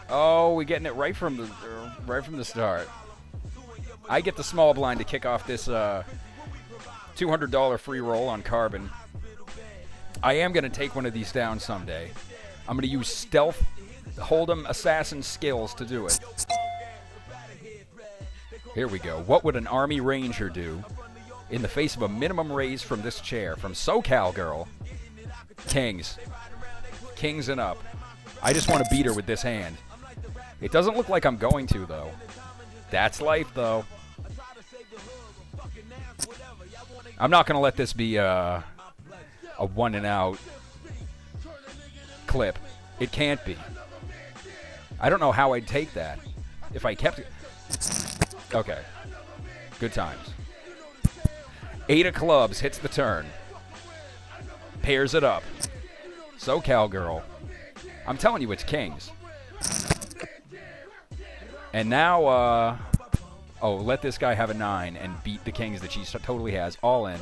Oh, we're getting it right from the start. I get the small blind to kick off this $200 free roll on Carbon. I am going to take one of these down someday. I'm going to use stealth, hold'em assassin skills to do it. Here we go. What would an Army Ranger do in the face of a minimum raise from this chair? From SoCal Girl. Kings. Kings and up. I just want to beat her with this hand. It doesn't look like I'm going to, though. That's life, though. I'm not going to let this be a one and out clip. It can't be. I don't know how I'd take that if I kept it. Okay. Good times. 8 of clubs hits the turn. Pairs it up. SoCal Girl. I'm telling you, it's kings. And now, let this guy have a 9 and beat the kings that she totally has. All in.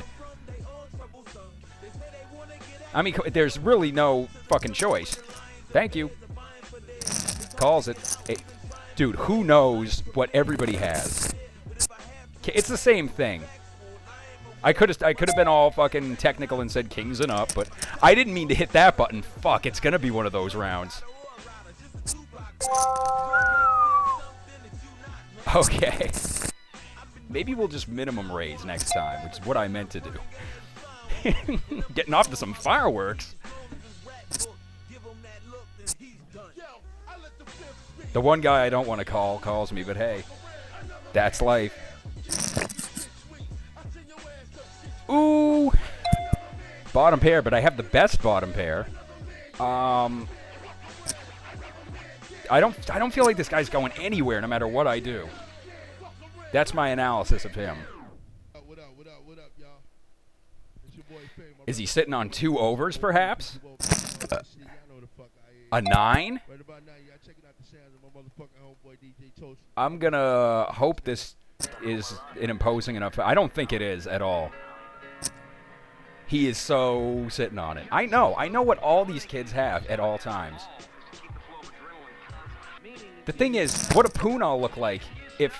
I mean, there's really no fucking choice. Thank you. Calls it. Dude, who knows what everybody has? It's the same thing. I could have been all fucking technical and said kings and up, but I didn't mean to hit that button. Fuck, it's gonna be one of those rounds. Okay. Maybe we'll just minimum raise next time, which is what I meant to do. Getting off to some fireworks. The one guy I don't want to call calls me, but hey, that's life. Ooh, bottom pair, but I have the best bottom pair. I don't feel like this guy's going anywhere, no matter what I do. That's my analysis of him. Is he sitting on 2 overs, perhaps? A 9? I'm gonna hope this is an imposing enough. I don't think it is at all. He is so sitting on it. I know what all these kids have at all times. The thing is, what a poon I'll look like if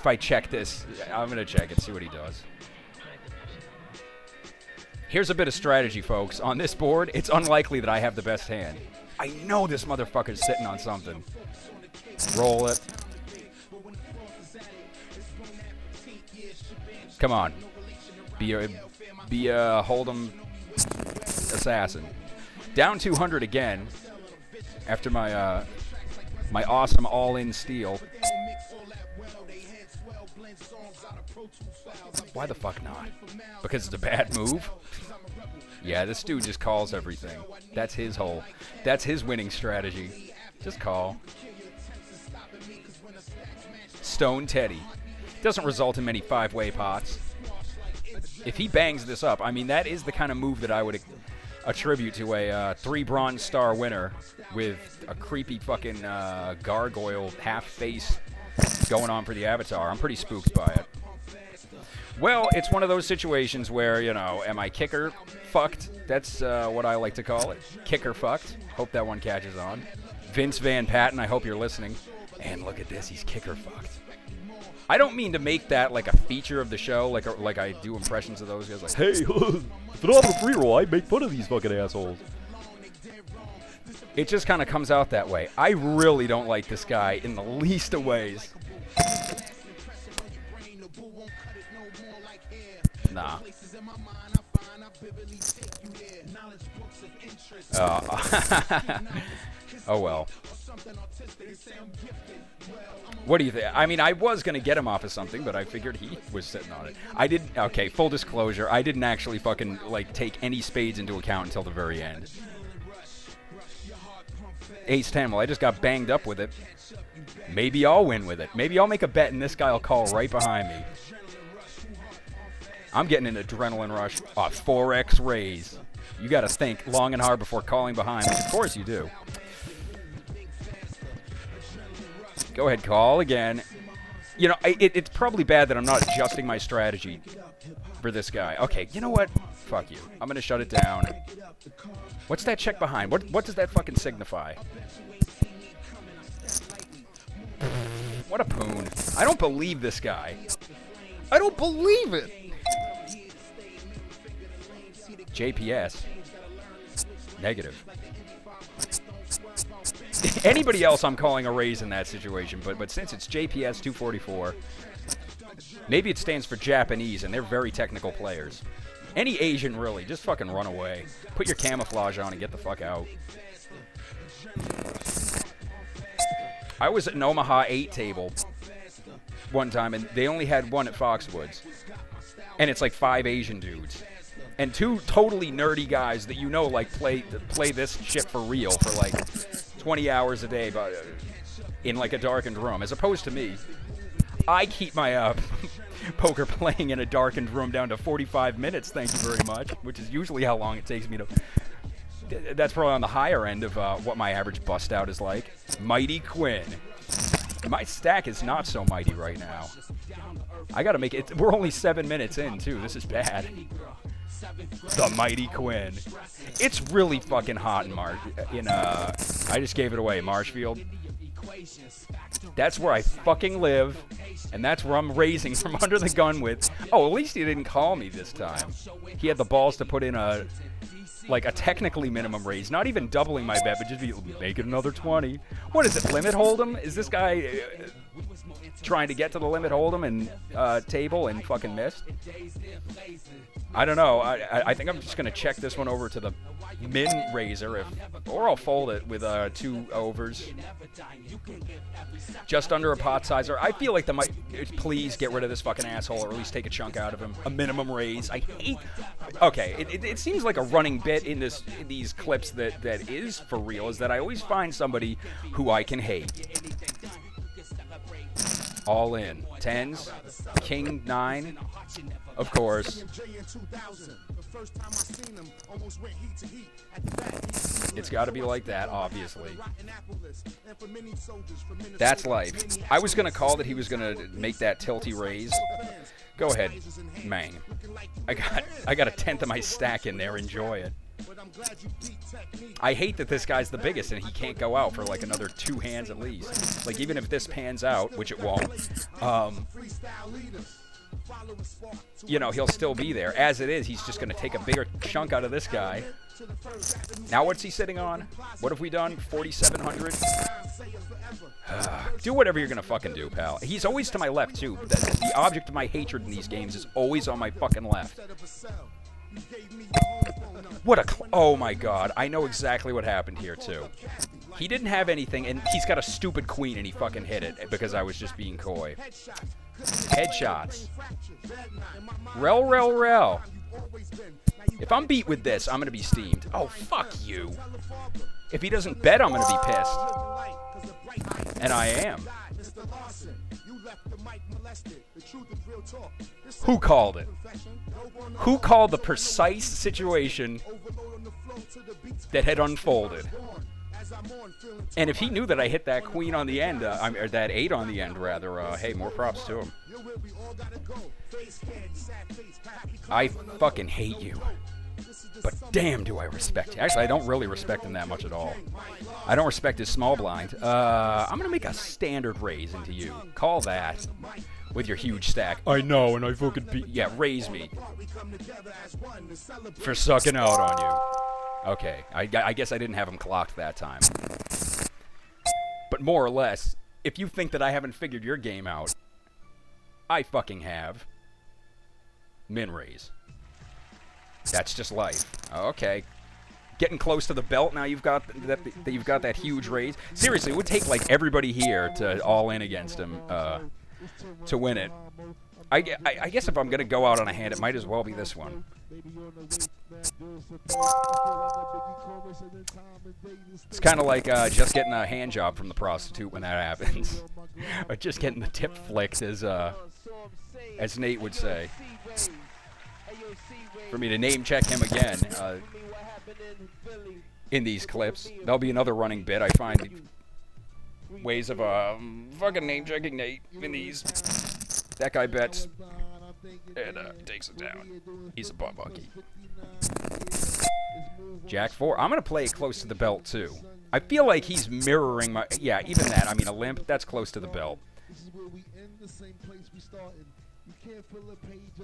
I check this. I'm gonna check it, see what he does. Here's a bit of strategy, folks. On this board, it's unlikely that I have the best hand. I know this motherfucker's sitting on something. Roll it. Come on. Be a hold'em assassin. Down 200 again after my my awesome all-in steal. Why the fuck not? Because it's a bad move? Yeah, this dude just calls everything. That's his winning strategy. Just call. Stone Teddy. Doesn't result in many 5-way pots. If he bangs this up, I mean, that is the kind of move that I would attribute to a 3 Bronze Star winner with a creepy fucking gargoyle half face going on for the avatar. I'm pretty spooked by it. Well, it's one of those situations where, you know, am I kicker fucked? That's what I like to call it. Kicker fucked. Hope that one catches on. Vince Van Patten, I hope you're listening. And look at this, he's kicker fucked. I don't mean to make that like a feature of the show, like I do impressions of those guys. Like, hey, phenomenal free roll, I make fun of these fucking assholes. It just kind of comes out that way. I really don't like this guy in the least of ways. Nah. Oh well. What do you think? I mean, I was going to get him off of something, but I figured he was sitting on it. Okay, full disclosure, I didn't actually fucking, like, take any spades into account until the very end. Ace-10, well, I just got banged up with it. Maybe I'll win with it. Maybe I'll make a bet and this guy will call right behind me. I'm getting an adrenaline rush. 4x raise. You got to think long and hard before calling behind, which of course you do. Go ahead, call again. You know, it's probably bad that I'm not adjusting my strategy for this guy. Okay, you know what? Fuck you. I'm going to shut it down. What's that check behind? What does that fucking signify? What a poon. I don't believe this guy. I don't believe it. JPS. Negative. Anybody else I'm calling a raise in that situation, but since it's JPS 244, maybe it stands for Japanese, and they're very technical players. Any Asian, really, just fucking run away. Put your camouflage on and get the fuck out. I was at an Omaha 8 table one time, and they only had one at Foxwoods. And it's like 5 Asian dudes. And 2 totally nerdy guys that you know, like, play this shit for real for, like, 20 hours a day but in, like, a darkened room. As opposed to me, I keep my poker playing in a darkened room down to 45 minutes, thank you very much, which is usually how long it takes me to... That's probably on the higher end of what my average bust out is like. Mighty Quinn. My stack is not so mighty right now. I gotta make it... We're only 7 minutes in, too. This is bad. The Mighty Quinn. It's really fucking hot in I just gave it away, Marshfield. That's where I fucking live, and that's where I'm raising from under the gun with. Oh, at least he didn't call me this time. He had the balls to put in a technically minimum raise, not even doubling my bet, but just make it another 20. What is it, limit hold'em? Is this guy trying to get to the limit hold'em and table and fucking miss? I don't know. I think I'm just gonna check this one over to the min raiser, or I'll fold it with 2 overs, just under a pot sizer. I feel like please get rid of this fucking asshole, or at least take a chunk out of him. A minimum raise. I hate. Okay, it seems like a running bit in these clips that is for real, is that I always find somebody who I can hate. All in. 10s. King 9. Of course. It's got to be like that, obviously. That's life. I was going to call that he was going to make that tilty raise. Go ahead, Mang. I got a 10th of my stack in there. Enjoy it. I hate that this guy's the biggest and he can't go out for like another 2 hands at least. Like, even if this pans out, which it won't, you know, he'll still be there. As it is, he's just going to take a bigger chunk out of this guy. Now what's he sitting on? What have we done? 4,700? Do whatever you're going to fucking do, pal. He's always to my left, too. The object of my hatred in these games is always on my fucking left. What a... Oh, my God. I know exactly what happened here, too. He didn't have anything, and he's got a stupid queen, and he fucking hit it because I was just being coy. Headshots. Rel, rel, rel. If I'm beat with this, I'm going to be steamed. Oh, fuck you. If he doesn't bet, I'm going to be pissed. And I am. Who called it? Who called the precise situation that had unfolded? And if he knew that I hit that queen on the end, or that 8 on the end, rather, hey, more props to him. I fucking hate you. But damn, do I respect you. Actually, I don't really respect him that much at all. I don't respect his small blind. I'm going to make a standard raise into you. Call that. With your huge stack. I know, and I fucking beat... Yeah, raise me. For sucking out on you. Okay, I guess I didn't have him clocked that time. But more or less, if you think that I haven't figured your game out, I fucking have. Min raise. That's just life. Okay. Getting close to the belt now. You've got that huge raise. Seriously, it would take like everybody here to all in against him to win it. I guess if I'm gonna go out on a hand, it might as well be this one. It's kind of like just getting a hand job from the prostitute when that happens, or just getting the tip flicked, as Nate would say. For me to name check him again in these clips, there'll be another running bit. I find ways of fucking name checking Nate in these. That guy bets and takes it down. He's a butt monkey. Jack 4. I'm gonna play it close to the belt too. I feel like he's mirroring my... Yeah, even that. I mean, a limp, that's close to the belt.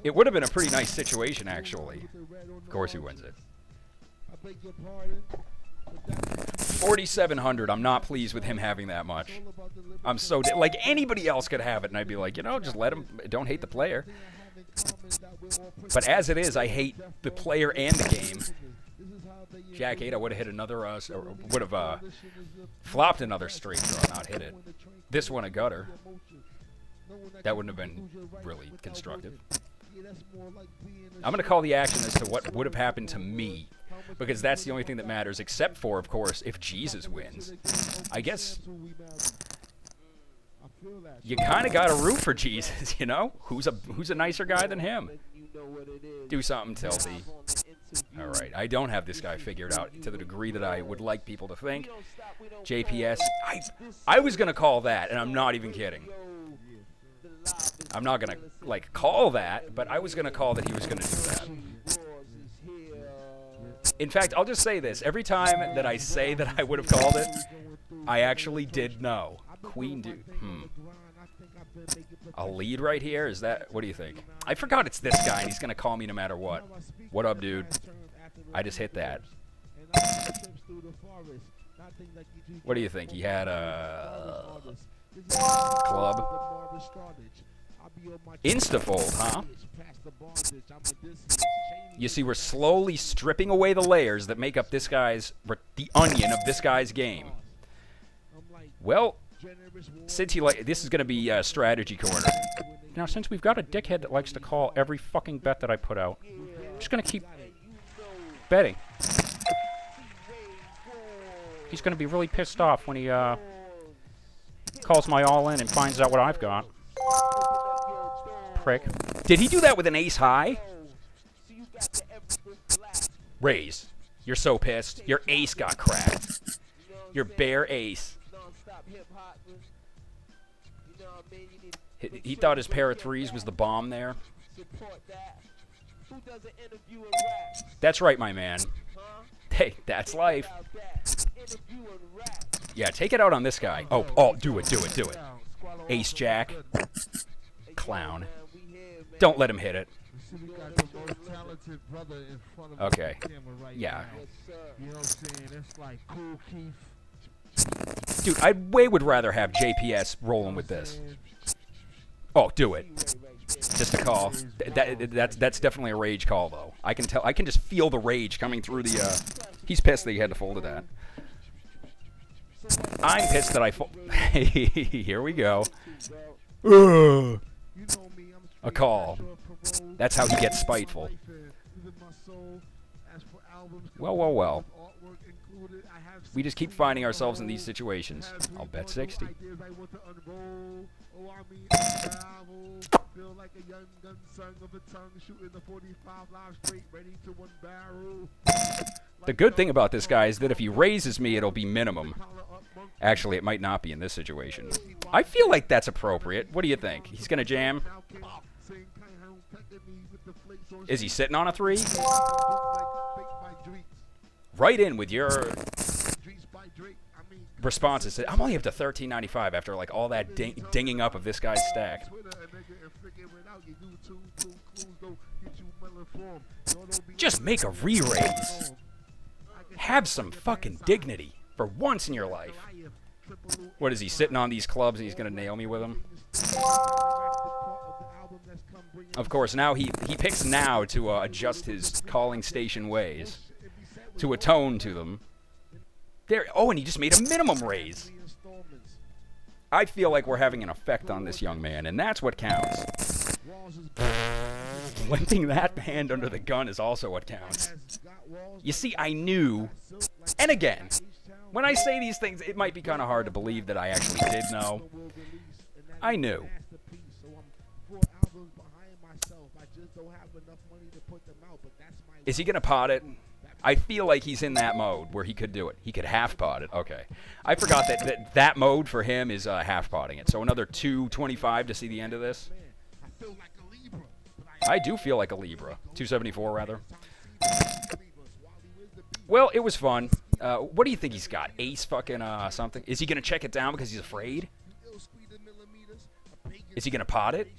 It would have been a pretty nice situation, actually. Of course he wins it. 4,700. I'm not pleased with him having that much. I'm so... Like, anybody else could have it, and I'd be like, you know, just let him... Don't hate the player. But as it is, I hate the player and the game. Jack 8, I would have hit another... would have flopped another straight draw, not hit it. This one a gutter. That wouldn't have been really constructive. I'm going to call the action as to what would have happened to me, because that's the only thing that matters, except for, of course, if Jesus wins. I guess you kind of got to root for Jesus, you know? Who's a nicer guy than him? Do something, Tilty. All right, I don't have this guy figured out to the degree that I would like people to think. JPS, I was going to call that, and I'm not even kidding. I'm not going to, like, call that, but I was going to call that he was going to do that. In fact, I'll just say this. Every time that I say that I would have called it, I actually did know. Queen, dude. A lead right here? Is that... What do you think? I forgot it's this guy, and he's going to call me no matter what. What up, dude? I just hit that. What do you think? He had a... club. Instafold, huh? You see, we're slowly stripping away the layers that make up this guy's... the onion of this guy's game. Well, since he this is going to be strategy corner. Now, since we've got a dickhead that likes to call every fucking bet that I put out, I'm just going to keep betting. He's going to be really pissed off when he calls my all-in and finds out what I've got. Prick. Did he do that with an ace high? Raise. You're so pissed. Your ace got cracked. Your bare ace. He thought his pair of threes was the bomb there. That's right, my man. Hey, that's life. Yeah, take it out on this guy. Oh, do it. Ace Jack. Clown. Don't let him hit it. Okay. Yeah. Dude, I way would rather have JPS rolling with this. Oh, do it. Just a call. That's definitely a rage call, though. I can tell. I can just feel the rage coming through the. He's pissed that he had to fold to that. I'm pissed that I fold. Here we go. A call. That's how he gets spiteful. Well. We just keep finding ourselves in these situations. I'll bet 60. The good thing about this guy is that if he raises me, it'll be minimum. Actually, it might not be in this situation. I feel like that's appropriate. What do you think? He's going to jam? Is he sitting on a 3? Right in with your responses. I'm only up to $13.95 after like all that dinging up of this guy's stack. Just make a re-raise. Have some fucking dignity for once in your life. What is he sitting on these clubs and he's gonna nail me with them? Of course, now he picks now to adjust his calling station ways, to atone to them. There. Oh, and he just made a minimum raise. I feel like we're having an effect on this young man, and that's what counts. Limping that hand under the gun is also what counts. You see, I knew, and again, when I say these things, it might be kind of hard to believe that I actually did know. I knew. Is he going to pot it? I feel like he's in that mode where he could do it. He could half pot it. Okay. I forgot that mode for him is half potting it. So another 225 to see the end of this. I do feel like a Libra. 274, rather. Well, it was fun. What do you think he's got? Ace fucking something? Is he going to check it down because he's afraid? Is he going to pot it?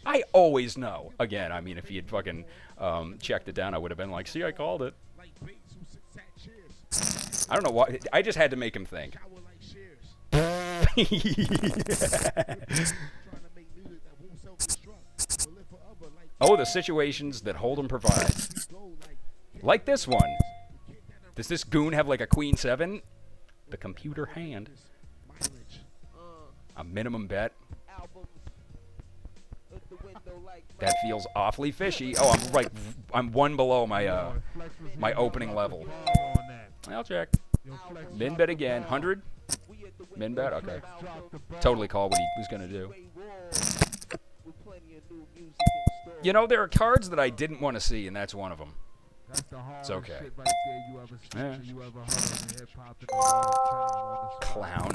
I always know. Again, I mean, if he had fucking checked it down, I would have been like, see, I called it. I don't know why. I just had to make him think. Oh, the situations that Hold'em provides. Like this one. Does this goon have like a queen 7? The computer hand. A minimum bet. That feels awfully fishy. Oh, I'm one below my my opening level. I'll check. Min bet again. 100? Min bet? Okay. Totally call what he was going to do. You know, there are cards that I didn't want to see, and that's one of them. It's okay. Yeah. Clown.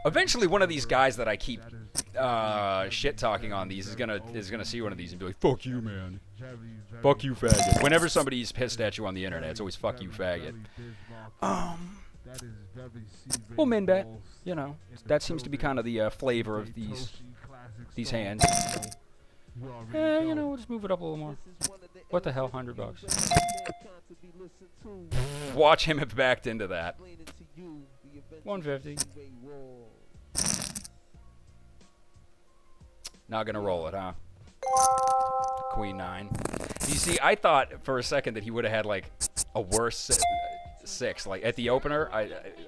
Eventually, one of these guys that I keep shit talking on these is gonna see one of these and be like, "Fuck you, man. Fuck you, faggot." Whenever somebody's pissed at you on the internet, it's always "fuck you, faggot." Well, min bet. You know, that seems to be kind of the flavor of these hands. You know, we'll just move it up a little more. What the hell, $100? Watch him have backed into that. 150. Not gonna roll it, huh? Queen 9. You see, I thought for a second that he would have had like a worse 6. Like at the opener,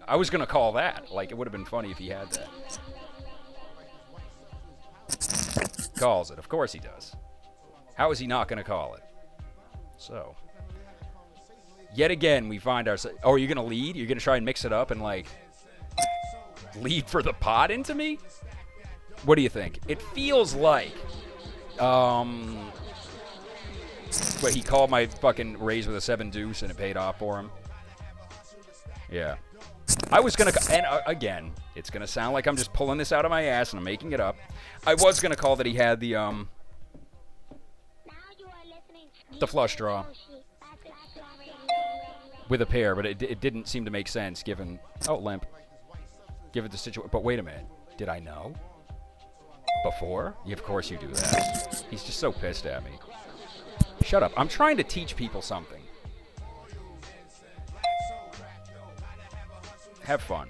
I was gonna call that. Like it would have been funny if he had that. Calls it. Of course he does. How is he not going to call it? So, yet again, we find ourselves... Oh, are you going to lead? You're going to try and mix it up and, like, lead for the pot into me? What do you think? It feels like... Wait, he called my fucking raise with a 7 deuce and it paid off for him? Yeah. I was going to... And, again, it's going to sound like I'm just pulling this out of my ass and I'm making it up. I was going to call that he had the flush draw with a pair, but it didn't seem to make sense given... Oh, limp. Given the situation. But wait a minute. Did I know? Before? Yeah, of course you do that. He's just so pissed at me. Shut up. I'm trying to teach people something. Have fun.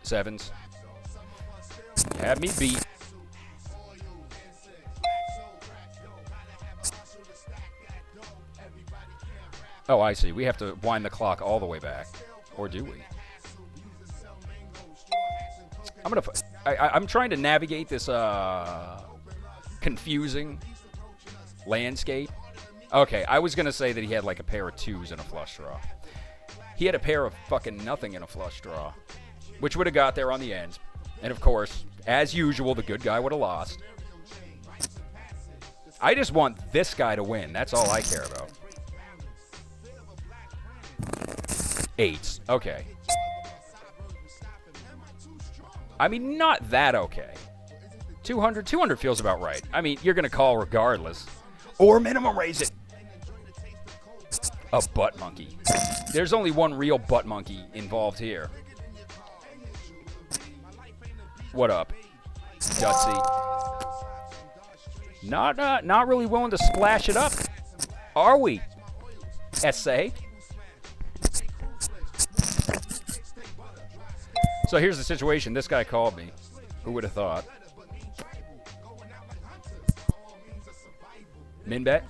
7s. You have me beat. Oh, I see. We have to wind the clock all the way back. Or do we? I'm trying to navigate this confusing landscape. Okay, I was going to say that he had like a pair of 2s and a flush draw. He had a pair of fucking nothing in a flush draw, which would have got there on the end. And of course, as usual, the good guy would have lost. I just want this guy to win. That's all I care about. 8s. Okay. I mean, not that okay. 200? 200 feels about right. I mean, you're going to call regardless. Or minimum raise it. A butt monkey. There's only one real butt monkey involved here. What up, Gutsy? Not really willing to splash it up, are we? Essay. So here's the situation. This guy called me. Who would have thought? Min bet.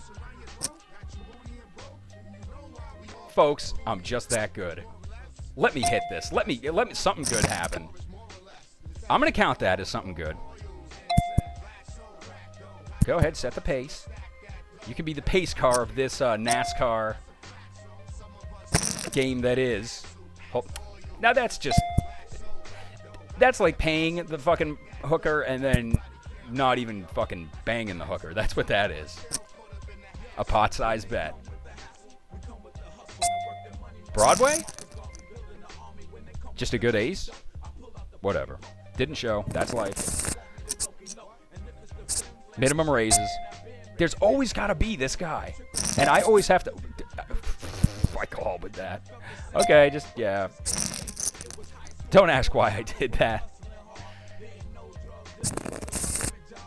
Folks, I'm just that good. Let me hit this. Let me something good happen. I'm going to count that as something good. Go ahead, set the pace. You can be the pace car of this NASCAR game that is. Now that's just... That's like paying the fucking hooker and then not even fucking banging the hooker. That's what that is. A pot-sized bet. Broadway? Just a good ace? Whatever. Didn't show. That's life. Minimum raises. There's always got to be this guy. And I always have to... I call with that. Okay, just, yeah. Don't ask why I did that.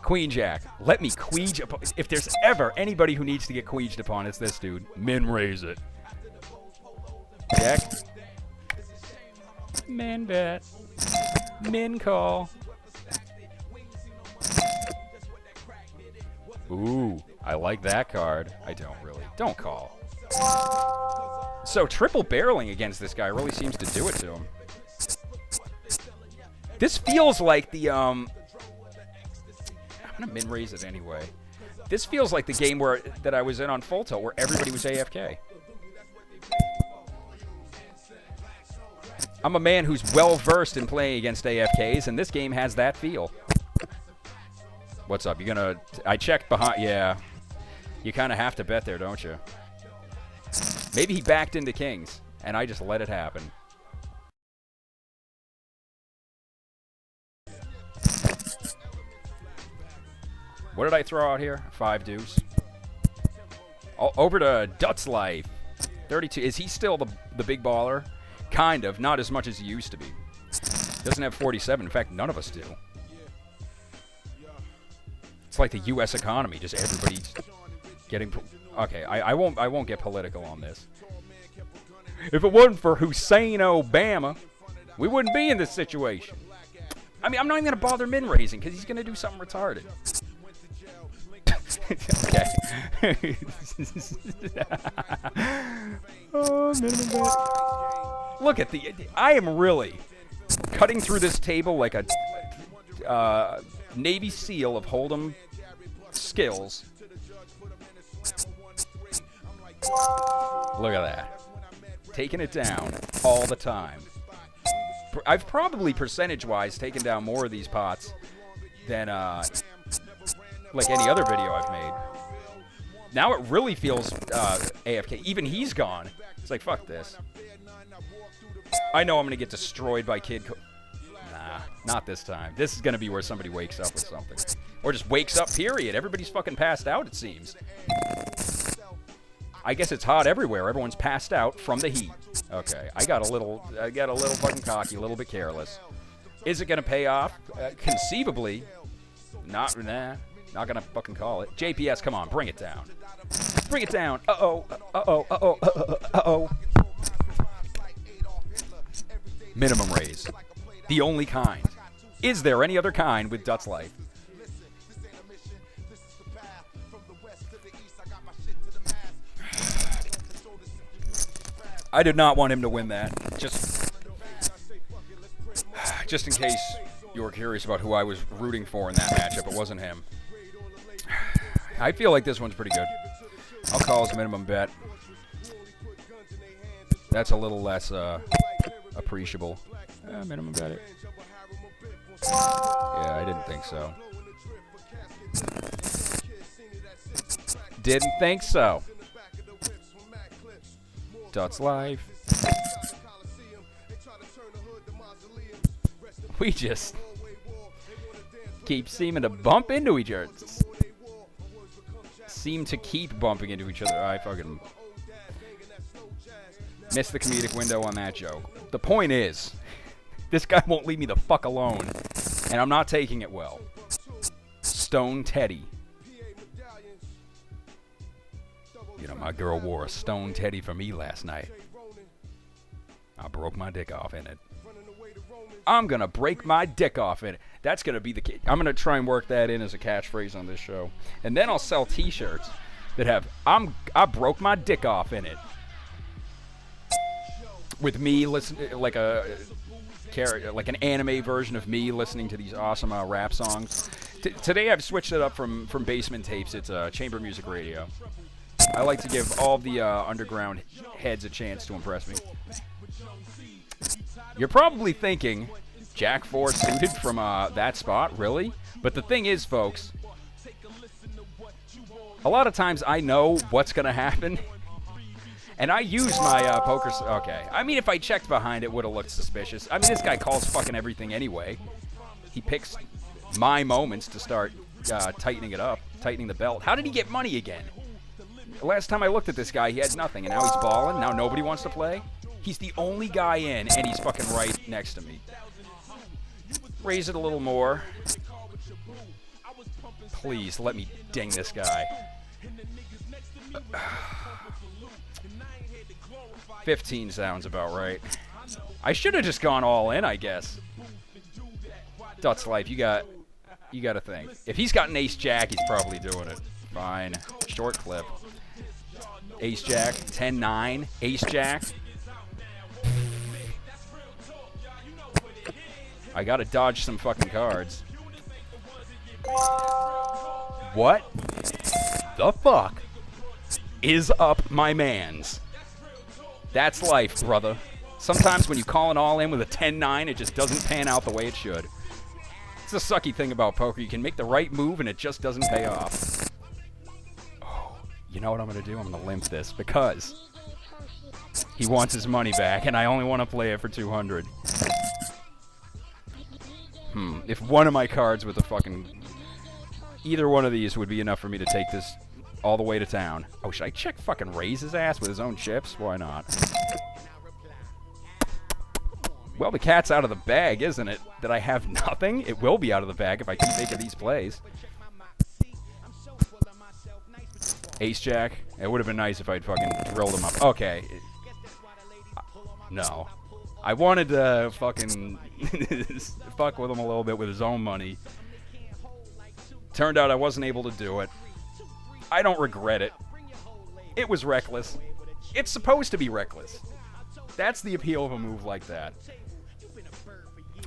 Queen Jack. Let me queege upon... If there's ever anybody who needs to get queeged upon, it's this dude. Min raise it. Jack. Min bet. Min call. Ooh, I like that card. I don't really. Don't call. So triple barreling against this guy really seems to do it to him. This feels like the I'm gonna min raise it anyway. This feels like the game that I was in on Full Tilt where everybody was AFK. I'm a man who's well versed in playing against AFKs, and this game has that feel. What's up? You gonna... I checked behind... Yeah. You kind of have to bet there, don't you? Maybe he backed into kings, and I just let it happen. What did I throw out here? 5 deuce. Over to Dutz Life. 32. Is he still the big baller? Kind of. Not as much as he used to be. Doesn't have 47. In fact, none of us do. It's like the U.S. economy. Just everybody's getting... Okay, I won't get political on this. If it wasn't for Hussein Obama, we wouldn't be in this situation. I mean, I'm not even going to bother min-raising because he's going to do something retarded. Okay. Oh, minimum bet. Look at the... I am really cutting through this table like a Navy SEAL of Hold'em skills. Look at that. Taking it down all the time. I've probably percentage-wise taken down more of these pots than like any other video I've made. Now it really feels AFK. Even he's gone. It's like, fuck this. I know I'm going to get destroyed by Kid... Nah, not this time. This is going to be where somebody wakes up with something. Or just wakes up, period. Everybody's fucking passed out, it seems. I guess it's hot everywhere. Everyone's passed out from the heat. Okay, I got a little fucking cocky, a little bit careless. Is it going to pay off? Conceivably. Not gonna fucking call it. JPS, come on, bring it down. Bring it down. Uh-oh, uh-oh, uh-oh, uh-oh. Minimum raise. The only kind. Is there any other kind with Dutz Life? I did not want him to win that. Just in case you were curious about who I was rooting for in that matchup, it wasn't him. I feel like this one's pretty good. I'll call his minimum bet. That's a little less appreciable. Minimum bet it. Yeah, I didn't think so. Didn't think so. Dutz Life. We just keep seeming to bump into each other. Seem to keep bumping into each other. I fucking missed the comedic window on that joke. The point is, this guy won't leave me the fuck alone, and I'm not taking it well. Stone Teddy. You know, my girl wore a Stone Teddy for me last night. I broke my dick off in it. I'm gonna break my dick off in it. That's gonna be the key. I'm gonna try and work that in as a catchphrase on this show, and then I'll sell T-shirts that have I broke my dick off in it. With me listening, like an anime version of me listening to these awesome rap songs. Today I've switched it up from Basement Tapes. It's chamber music radio. I like to give all the underground heads a chance to impress me. You're probably thinking, Jack 4 suited from that spot, really? But the thing is, folks, a lot of times I know what's going to happen, and I use my poker... Okay, I mean, if I checked behind, it would have looked suspicious. I mean, this guy calls fucking everything anyway. He picks my moments to start tightening it up, tightening the belt. How did he get money again? Last time I looked at this guy, he had nothing, and now he's balling. Now nobody wants to play. He's the only guy in, and he's fucking right next to me. Raise it a little more. Please, let me ding this guy. 15 sounds about right. I should have just gone all in, I guess. Dut's life, you got to think. If he's got an ace-jack, he's probably doing it. Fine. Short clip. Ace-jack, 10-9, ace-jack. I got to dodge some fucking cards. What the fuck is up my mans? That's life, brother. Sometimes when you call it all in with a 10-9, it just doesn't pan out the way it should. It's the sucky thing about poker. You can make the right move and it just doesn't pay off. Oh, you know what I'm going to do? I'm going to limp this because he wants his money back and I only want to play it for 200. If one of my cards with a fucking... Either one of these would be enough for me to take this all the way to town. Oh, should I check fucking raise his ass with his own chips? Why not? Well, the cat's out of the bag, isn't it? That I have nothing? It will be out of the bag if I keep making these plays. Ace-jack. It would have been nice if I'd fucking drilled him up. Okay. No. I wanted to fucking fuck with him a little bit with his own money. Turned out I wasn't able to do it. I don't regret it. It was reckless. It's supposed to be reckless. That's the appeal of a move like that.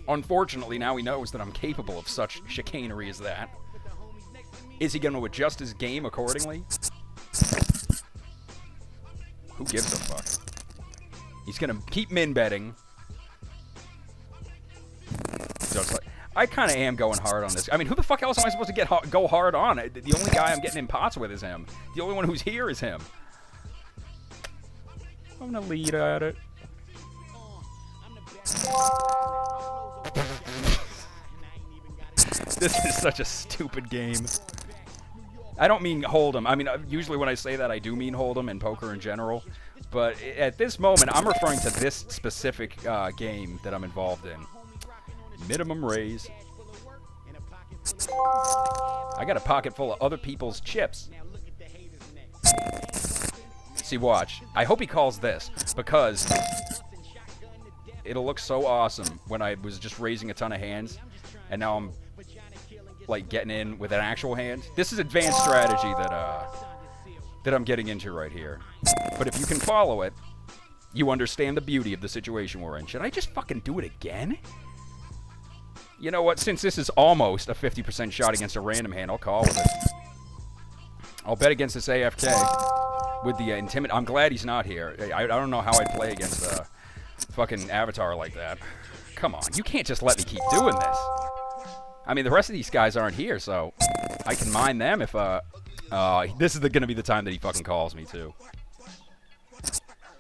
Unfortunately, now he knows that I'm capable of such chicanery as that. Is he going to adjust his game accordingly? Who gives a fuck? He's going to keep min-betting. Just like... I kind of am going hard on this. I mean, who the fuck else am I supposed to go hard on? The only guy I'm getting in pots with is him. The only one who's here is him. I'm going to lead at it. This is such a stupid game. I don't mean hold'em. I mean, usually when I say that, I do mean hold'em and poker in general. But at this moment, I'm referring to this specific game that I'm involved in. Minimum raise. I got a pocket full of other people's chips. See, watch. I hope he calls this, because it'll look so awesome when I was just raising a ton of hands, and now I'm, like, getting in with an actual hand. This is advanced strategy that I'm getting into right here. But if you can follow it, you understand the beauty of the situation we're in. Should I just fucking do it again? You know what? Since this is almost a 50% shot against a random hand, I'll call with it. I'll bet against this AFK with the intimidate. I'm glad he's not here. I don't know how I'd play against a fucking avatar like that. Come on. You can't just let me keep doing this. I mean, the rest of these guys aren't here, so I can mine them if, this is going to be the time that he fucking calls me, too.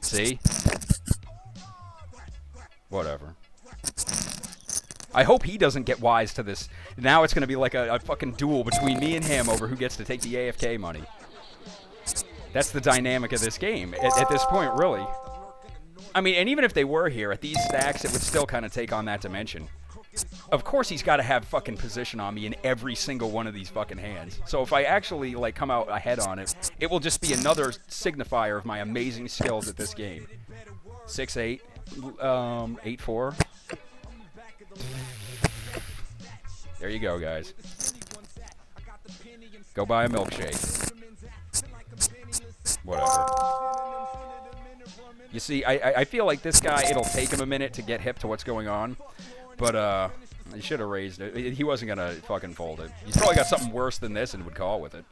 See? Whatever. I hope he doesn't get wise to this. Now it's going to be like a fucking duel between me and him over who gets to take the AFK money. That's the dynamic of this game at this point, really. I mean, and even if they were here, at these stacks, it would still kind of take on that dimension. Of course he's got to have fucking position on me in every single one of these fucking hands. So if I actually, like, come out ahead on it, it will just be another signifier of my amazing skills at this game. 6-8, 8-4. There you go, guys. Go buy a milkshake. Whatever. You see, I feel like this guy, it'll take him a minute to get hip to what's going on. But, he should have raised it. He wasn't going to fucking fold it. He's probably got something worse than this and would call with it.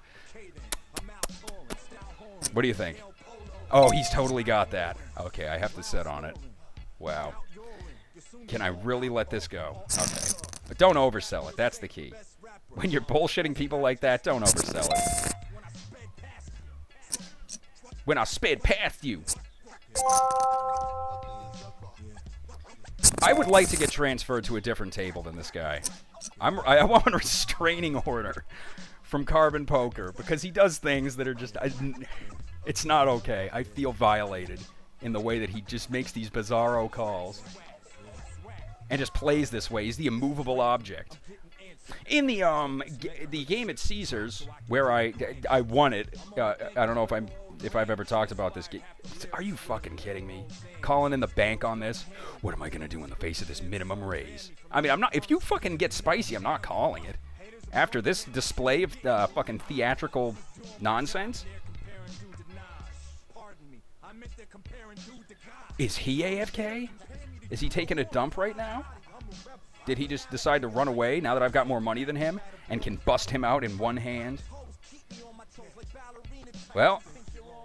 What do you think? Oh, he's totally got that. Okay, I have to sit on it. Wow. Can I really let this go? Okay. But don't oversell it. That's the key. When you're bullshitting people like that, don't oversell it. When I sped past you. I would like to get transferred to a different table than this guy. I want a restraining order from Carbon Poker because he does things that are just... it's not okay. I feel violated in the way that he just makes these bizarro calls and just plays this way. He's the immovable object. In the game at Caesars, where I won it, I don't know if I've ever talked about this game. Are you fucking kidding me? Calling in the bank on this? What am I gonna do in the face of this minimum raise? I mean, I'm not. If you fucking get spicy, I'm not calling it. After this display of fucking theatrical nonsense, is he AFK? Is he taking a dump right now? Did he just decide to run away now that I've got more money than him and can bust him out in one hand? Well,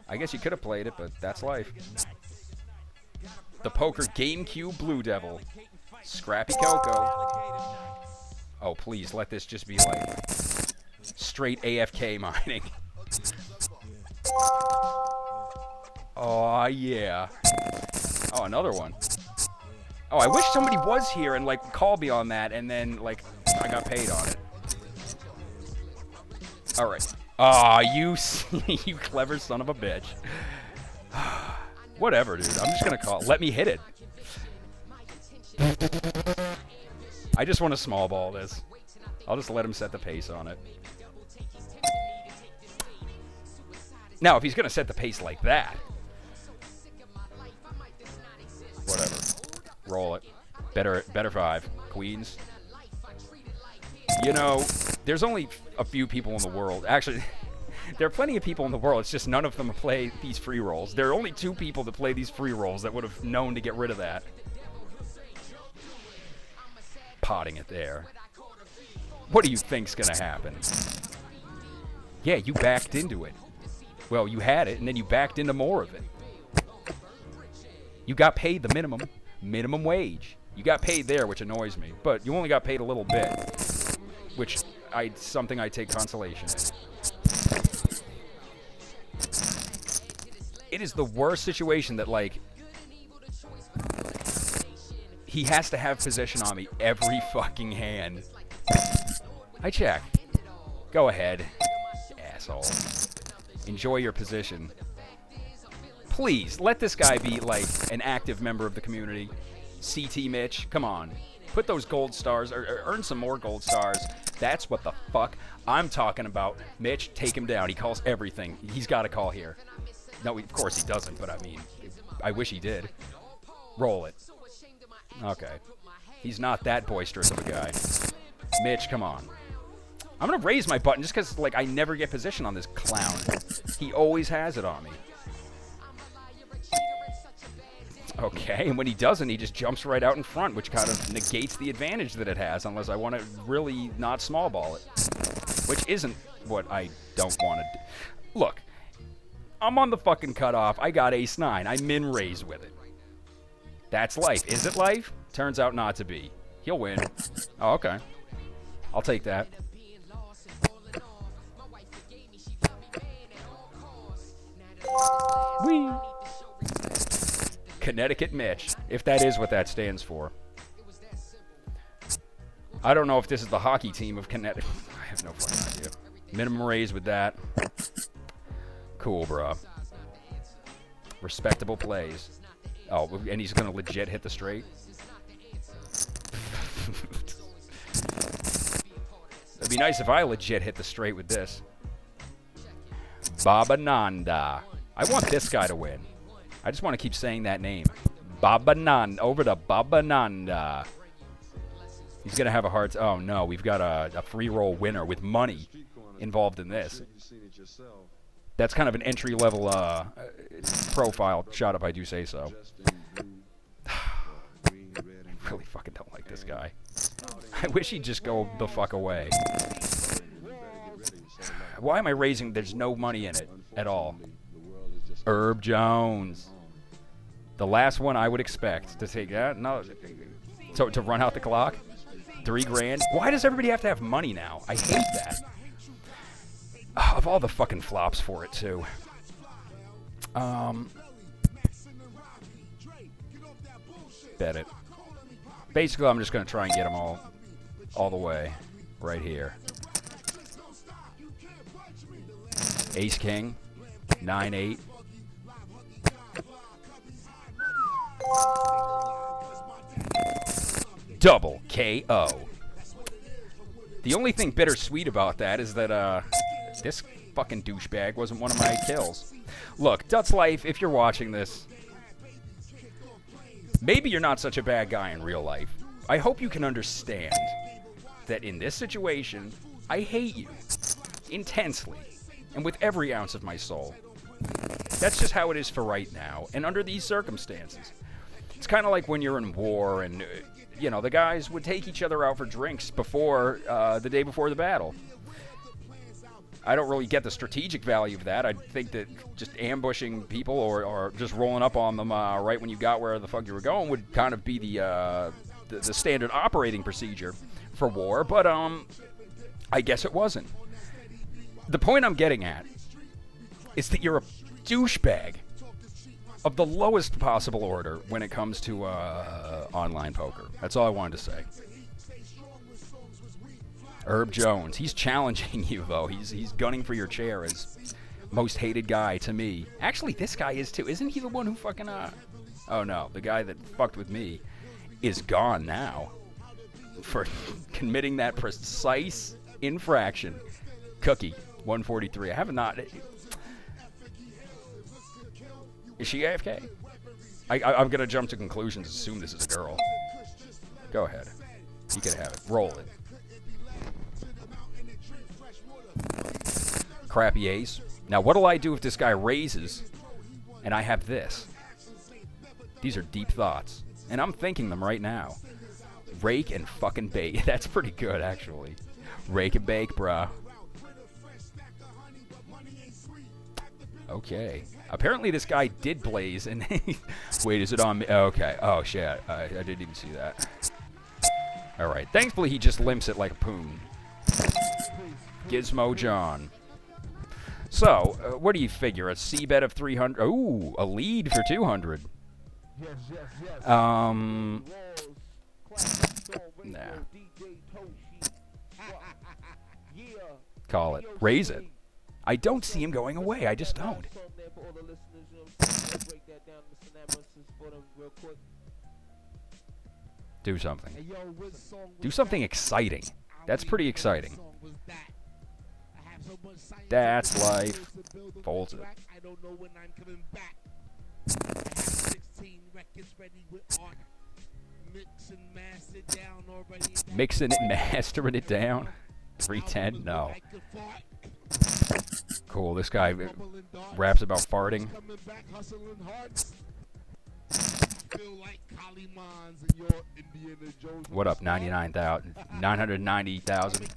I guess you could have played it, but that's life. The Poker GameCube Blue Devil. Scrappy Coco. Oh, please, let this just be like straight AFK mining. Oh, yeah. Oh, another one. Oh, I wish somebody was here and, like, called me on that, and then, like, I got paid on it. All right. Aw, you you clever son of a bitch. Whatever, dude. I'm just going to call. Let me hit it. I just want to small ball this. I'll just let him set the pace on it. Now, if he's going to set the pace like that. Whatever. Roll it. Better 5. Queens. You know, there's only a few people in the world. Actually, there are plenty of people in the world. It's just none of them play these free rolls. There are only 2 people that play these free rolls that would have known to get rid of that. Potting it there. What do you think's gonna happen? Yeah, you backed into it. Well, you had it, and then you backed into more of it. You got paid the minimum wage. You got paid there, which annoys me, but you only got paid a little bit, which something I take consolation in. It is the worst situation that, like, he has to have position on me every fucking hand. I check. Go ahead, asshole. Enjoy your position. Please, let this guy be, like, an active member of the community. CT Mitch, come on. Put those gold stars, or earn some more gold stars. That's what the fuck I'm talking about. Mitch, take him down. He calls everything. He's got to call here. No, of course he doesn't, but I mean, I wish he did. Roll it. Okay. He's not that boisterous of a guy. Mitch, come on. I'm going to raise my button just because, like, I never get position on this clown. He always has it on me. Okay, and when he doesn't, he just jumps right out in front, which kind of negates the advantage that it has, unless I want to really not small ball it. Which isn't what I don't want to do. Look, I'm on the fucking cutoff. I got ace-9. I min-raise with it. That's life. Is it life? Turns out not to be. He'll win. Oh, okay. I'll take that. Whee! Connecticut Mitch, if that is what that stands for. I don't know if this is the hockey team of Connecticut. I have no fucking idea. Minimum raise with that. Cool, bro. Respectable plays. Oh, and he's going to legit hit the straight? It'd be nice if I legit hit the straight with this. Baba Nanda. I want this guy to win. I just want to keep saying that name. Baba Nanda. Over to Baba Nanda. He's going to have a hard time. Oh, no. We've got a free roll winner with money involved in this. That's kind of an entry-level profile shot, if I do say so. I really fucking don't like this guy. I wish he'd just go the fuck away. Why am I raising? There's no money in it at all. Herb Jones. The last one I would expect to take that. No, so to run out the clock. $3 grand. Why does everybody have to have money now? I hate that. Of all the fucking flops for it too. Bet it. Basically, I'm just gonna try and get them all. all the way. Right here. Ace King. 9-8. Double KO. The only thing bittersweet about that is that this fucking douchebag wasn't one of my kills. Look, Dut's Life, if you're watching this, maybe you're not such a bad guy in real life. I hope you can understand that in this situation, I hate you intensely and with every ounce of my soul. That's just how it is for right now, and under these circumstances. It's kind of like when you're in war and, you know, the guys would take each other out for drinks before, the day before the battle. I don't really get the strategic value of that. I think that just ambushing people or just rolling up on them right when you got where the fuck you were going would kind of be the standard operating procedure for war, but I guess it wasn't. The point I'm getting at is that you're a douchebag of the lowest possible order when it comes to online poker. That's all I wanted to say. Herb Jones, he's challenging you, though. He's gunning for your chair as most hated guy to me. Actually, this guy is, too. Isn't he the one who fucking, Oh, no. The guy that fucked with me is gone now for committing that precise infraction. Cookie, 143. I have not... Is she AFK? I'm going to jump to conclusions, assume this is a girl. Go ahead. You can have it. Roll it. Crappy ace. Now, what'll I do if this guy raises and I have this? These are deep thoughts, and I'm thinking them right now. Rake and fucking bake. That's pretty good, actually. Rake and bake, bruh. Okay. Apparently this guy did blaze, and... Wait, is it on me? Okay. Oh, shit. I didn't even see that. Alright. Thankfully, he just limps it like a poon. Gizmo John. So, what do you figure? A C-bet of 300? Ooh, a lead for 200. Nah. Call it. Raise it. I don't see him going away. I just don't. Do something. Do something exciting. That's pretty exciting. That's life. Folds it. Mixing it and mastering it down. 310? No. Cool, this guy raps about farting. What up, 99,000? 990,000?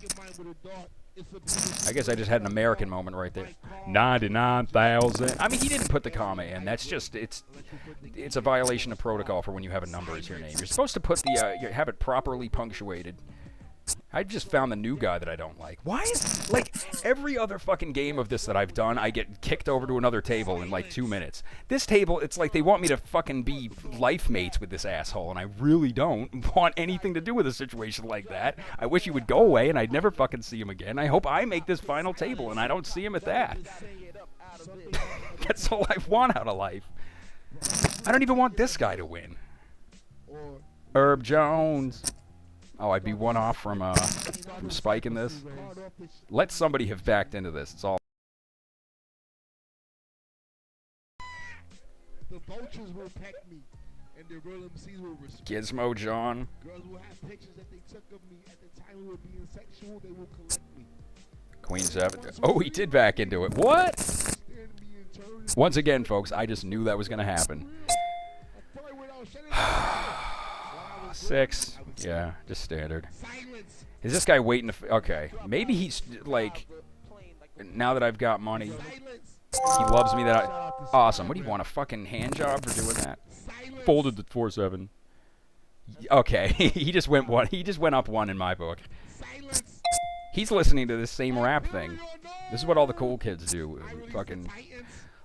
I guess I just had an American moment right there. 99,000. I mean, he didn't put the comma in. That's just, it's a violation of protocol for when you have a number as your name. You're supposed to put the, have it properly punctuated. I just found the new guy that I don't like. Why is, like, every other fucking game of this that I've done, I get kicked over to another table in, like, 2 minutes. This table, it's like they want me to fucking be life mates with this asshole, and I really don't want anything to do with a situation like that. I wish he would go away, and I'd never fucking see him again. I hope I make this final table, and I don't see him at that. That's all I want out of life. I don't even want this guy to win. Herb Jones. Oh, I'd be one off from spiking this. Let somebody have backed into this. It's all. The vultures will peck me, and the real MCs will respect. Gizmo John. Girls will have pictures that they took of me at the time we were being sexual. They will collect me. Queen 7. Oh, he did back into it. What? Once again, folks, I just knew that was going to happen. 6. Yeah, just standard. Is this guy waiting to... Okay. Maybe he's, like... Now that I've got money, he loves me that I... Awesome. What do you want, a fucking hand job for doing that? Folded the 4-7. Okay. He just went one. He just went up one in my book. He's listening to this same rap thing. This is what all the cool kids do. Fucking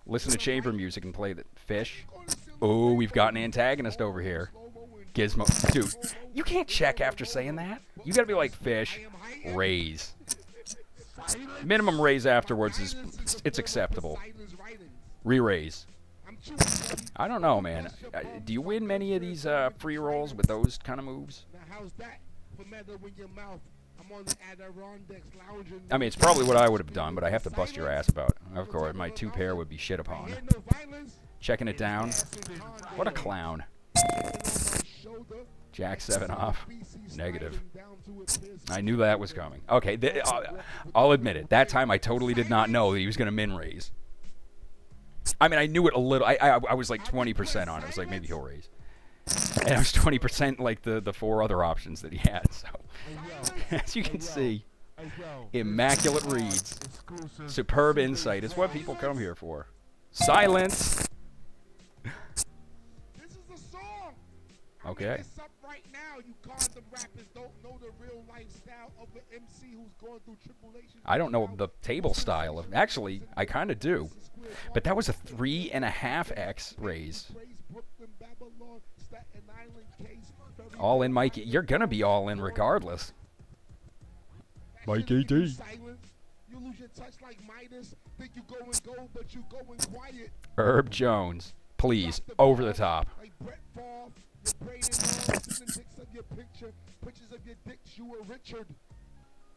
listen to chamber music and play the fish. Oh, we've got an antagonist over here. Gizmo. Dude, you can't check after saying that. You gotta be like, fish, raise. Minimum raise afterwards it's acceptable. Re-raise. I don't know, man. Do you win many of these free rolls with those kind of moves? I mean, it's probably what I would have done, but I have to bust your ass about. Of course, my 2 pair would be shit upon. Checking it down. What a clown. Jack 7 off. Negative. I knew that was coming. Okay, I'll admit it. That time I totally did not know that he was going to min raise. I mean, I knew it a little. I was like 20% on it. I was like, maybe he'll raise. And I was 20% like the 4 other options that he had. So, as you can see, immaculate reads. Superb insight. It's what people come here for. Silence. Okay. I don't know the table style of. Actually, I kind of do. But that was a 3.5x raise. All in, Mikey. You're gonna be all in regardless. Mike AD. Herb Jones, please, over the top.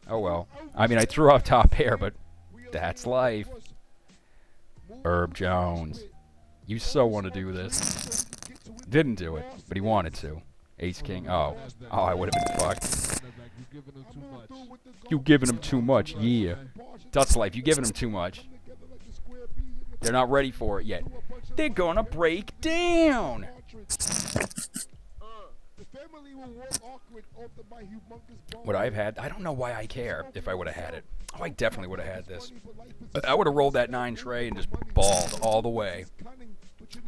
Oh well. I mean, I threw off top pair, but that's life. Herb Jones. You so want to do this. Didn't do it, but he wanted to. Ace King. Oh, I would have been fucked. You giving him too much, yeah. That's life. You giving him too much. They're not ready for it yet. They're gonna break down. Would I have had? I don't know why I care if I would have had it. Oh, I definitely would have had this. I would have rolled that 9 tray and just balled all the way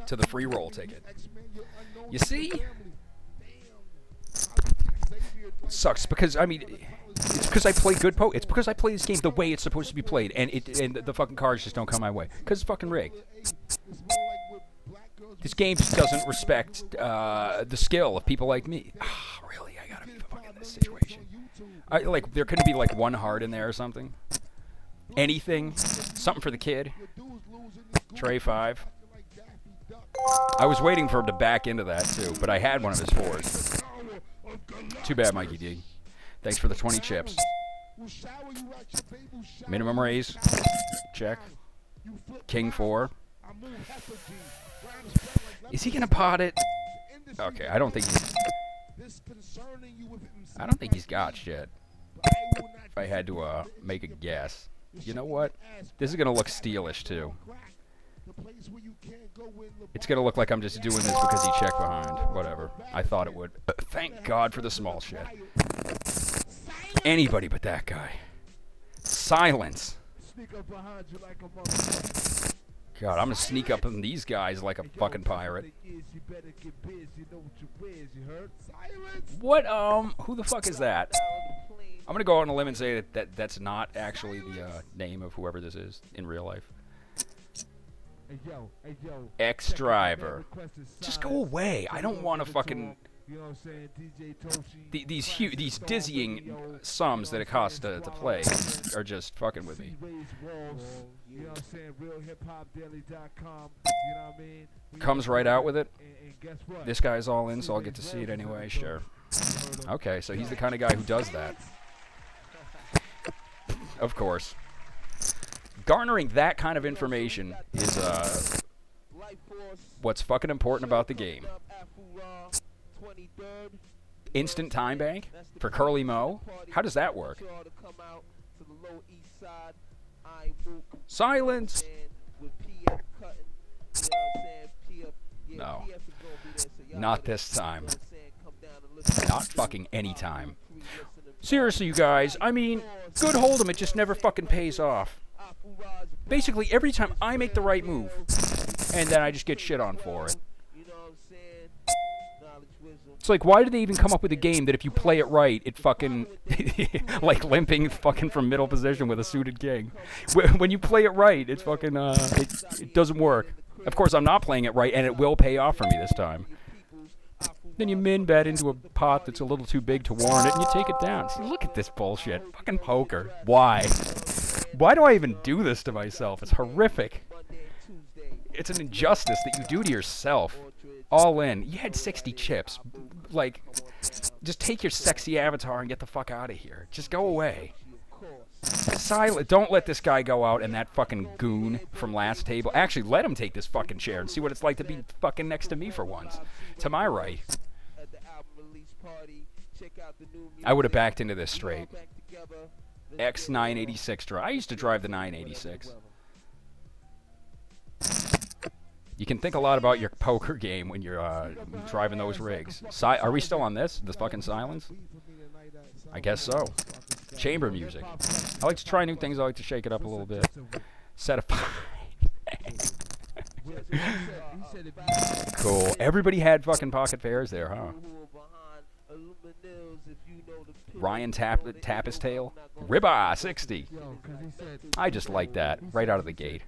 to the free roll ticket. You see? Sucks because, I mean, it's because I play good poker. It's because I play this game the way it's supposed to be played, and the fucking cards just don't come my way. Because it's fucking rigged. This game just doesn't respect the skill of people like me. Ah, really? I gotta be fucking in this situation. Like, there couldn't be like 1 heart in there or something. Anything. Something for the kid. Tray 5. I was waiting for him to back into that too, but I had one of his 4s. Too bad, Mikey D. Thanks for the 20 chips. Minimum raise. Check. King 4. Is he gonna pot it? Okay, I don't think he's got shit. If I had to make a guess. You know what? This is gonna look steelish too. It's gonna look like I'm just doing this because he checked behind. Whatever. I thought it would. Thank God for the small shit. Anybody but that guy. Silence. God, I'm gonna sneak up on these guys like a fucking pirate. What, who the fuck is that? I'm gonna go on a limb and say that's not actually the name of whoever this is in real life. X-Driver. Just go away. I don't want to fucking... These dizzying sums that it costs to play are just fucking with me. Comes right out with it. This guy's all in, so I'll get to see it anyway. Sure. Okay, so he's the kind of guy who does that. Of course. Garnering that kind of information is what's fucking important about the game. Instant time bank for Curly Mo? How does that work? Silence! No. Not this time. Not fucking any time. Seriously, you guys, I mean, good hold'em, it just never fucking pays off. Basically, every time I make the right move, and then I just get shit on for it. It's like, why did they even come up with a game that if you play it right, it fucking, like limping fucking from middle position with a suited king? When you play it right, it's fucking, it doesn't work. Of course, I'm not playing it right, and it will pay off for me this time. Then you min bet into a pot that's a little too big to warrant it, and you take it down. See, look at this bullshit. Fucking poker. Why? Why do I even do this to myself? It's horrific. It's an injustice that you do to yourself. All in. You had 60 chips. Like, just take your sexy avatar and get the fuck out of here. Just go away. Silent. Don't let this guy go out and that fucking goon from last table. Actually, let him take this fucking chair and see what it's like to be fucking next to me for once. To my right. I would have backed into this straight. X986 drive. I used to drive the 986. You can think a lot about your poker game when you're driving those rigs. Are we still on this? The fucking silence? I guess so. Chamber music. I like to try new things. I like to shake it up a little bit. Set a Cool. Everybody had fucking pocket fares there, huh? Ryan Tapis Tail. Ribba 60. I just like that right out of the gate.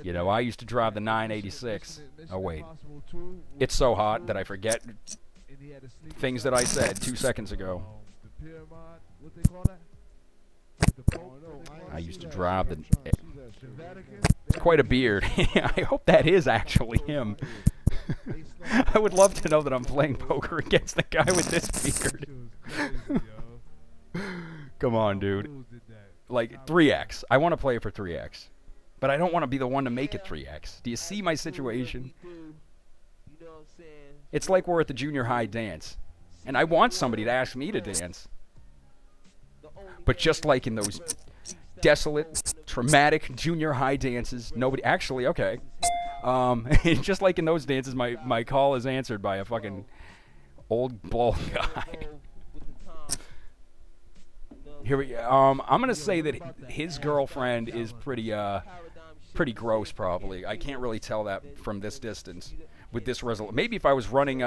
You know, I used to drive the 986. Oh, wait. It's so hot that I forget things that I said 2 seconds ago. I used to drive the... It's quite a beard. I hope that is actually him. I would love to know that I'm playing poker against the guy with this beard. Come on, dude. Like, 3x. I want to play for 3x. But I don't want to be the one to make it 3x. Do you see my situation? It's like we're at the junior high dance. And I want somebody to ask me to dance. But just like in those desolate, traumatic junior high dances, nobody... Actually, okay. Just like in those dances, my call is answered by a fucking old bald guy. Here we I'm going to say that his girlfriend is pretty gross, probably. I can't really tell that from this distance with this resolution. Maybe if I was running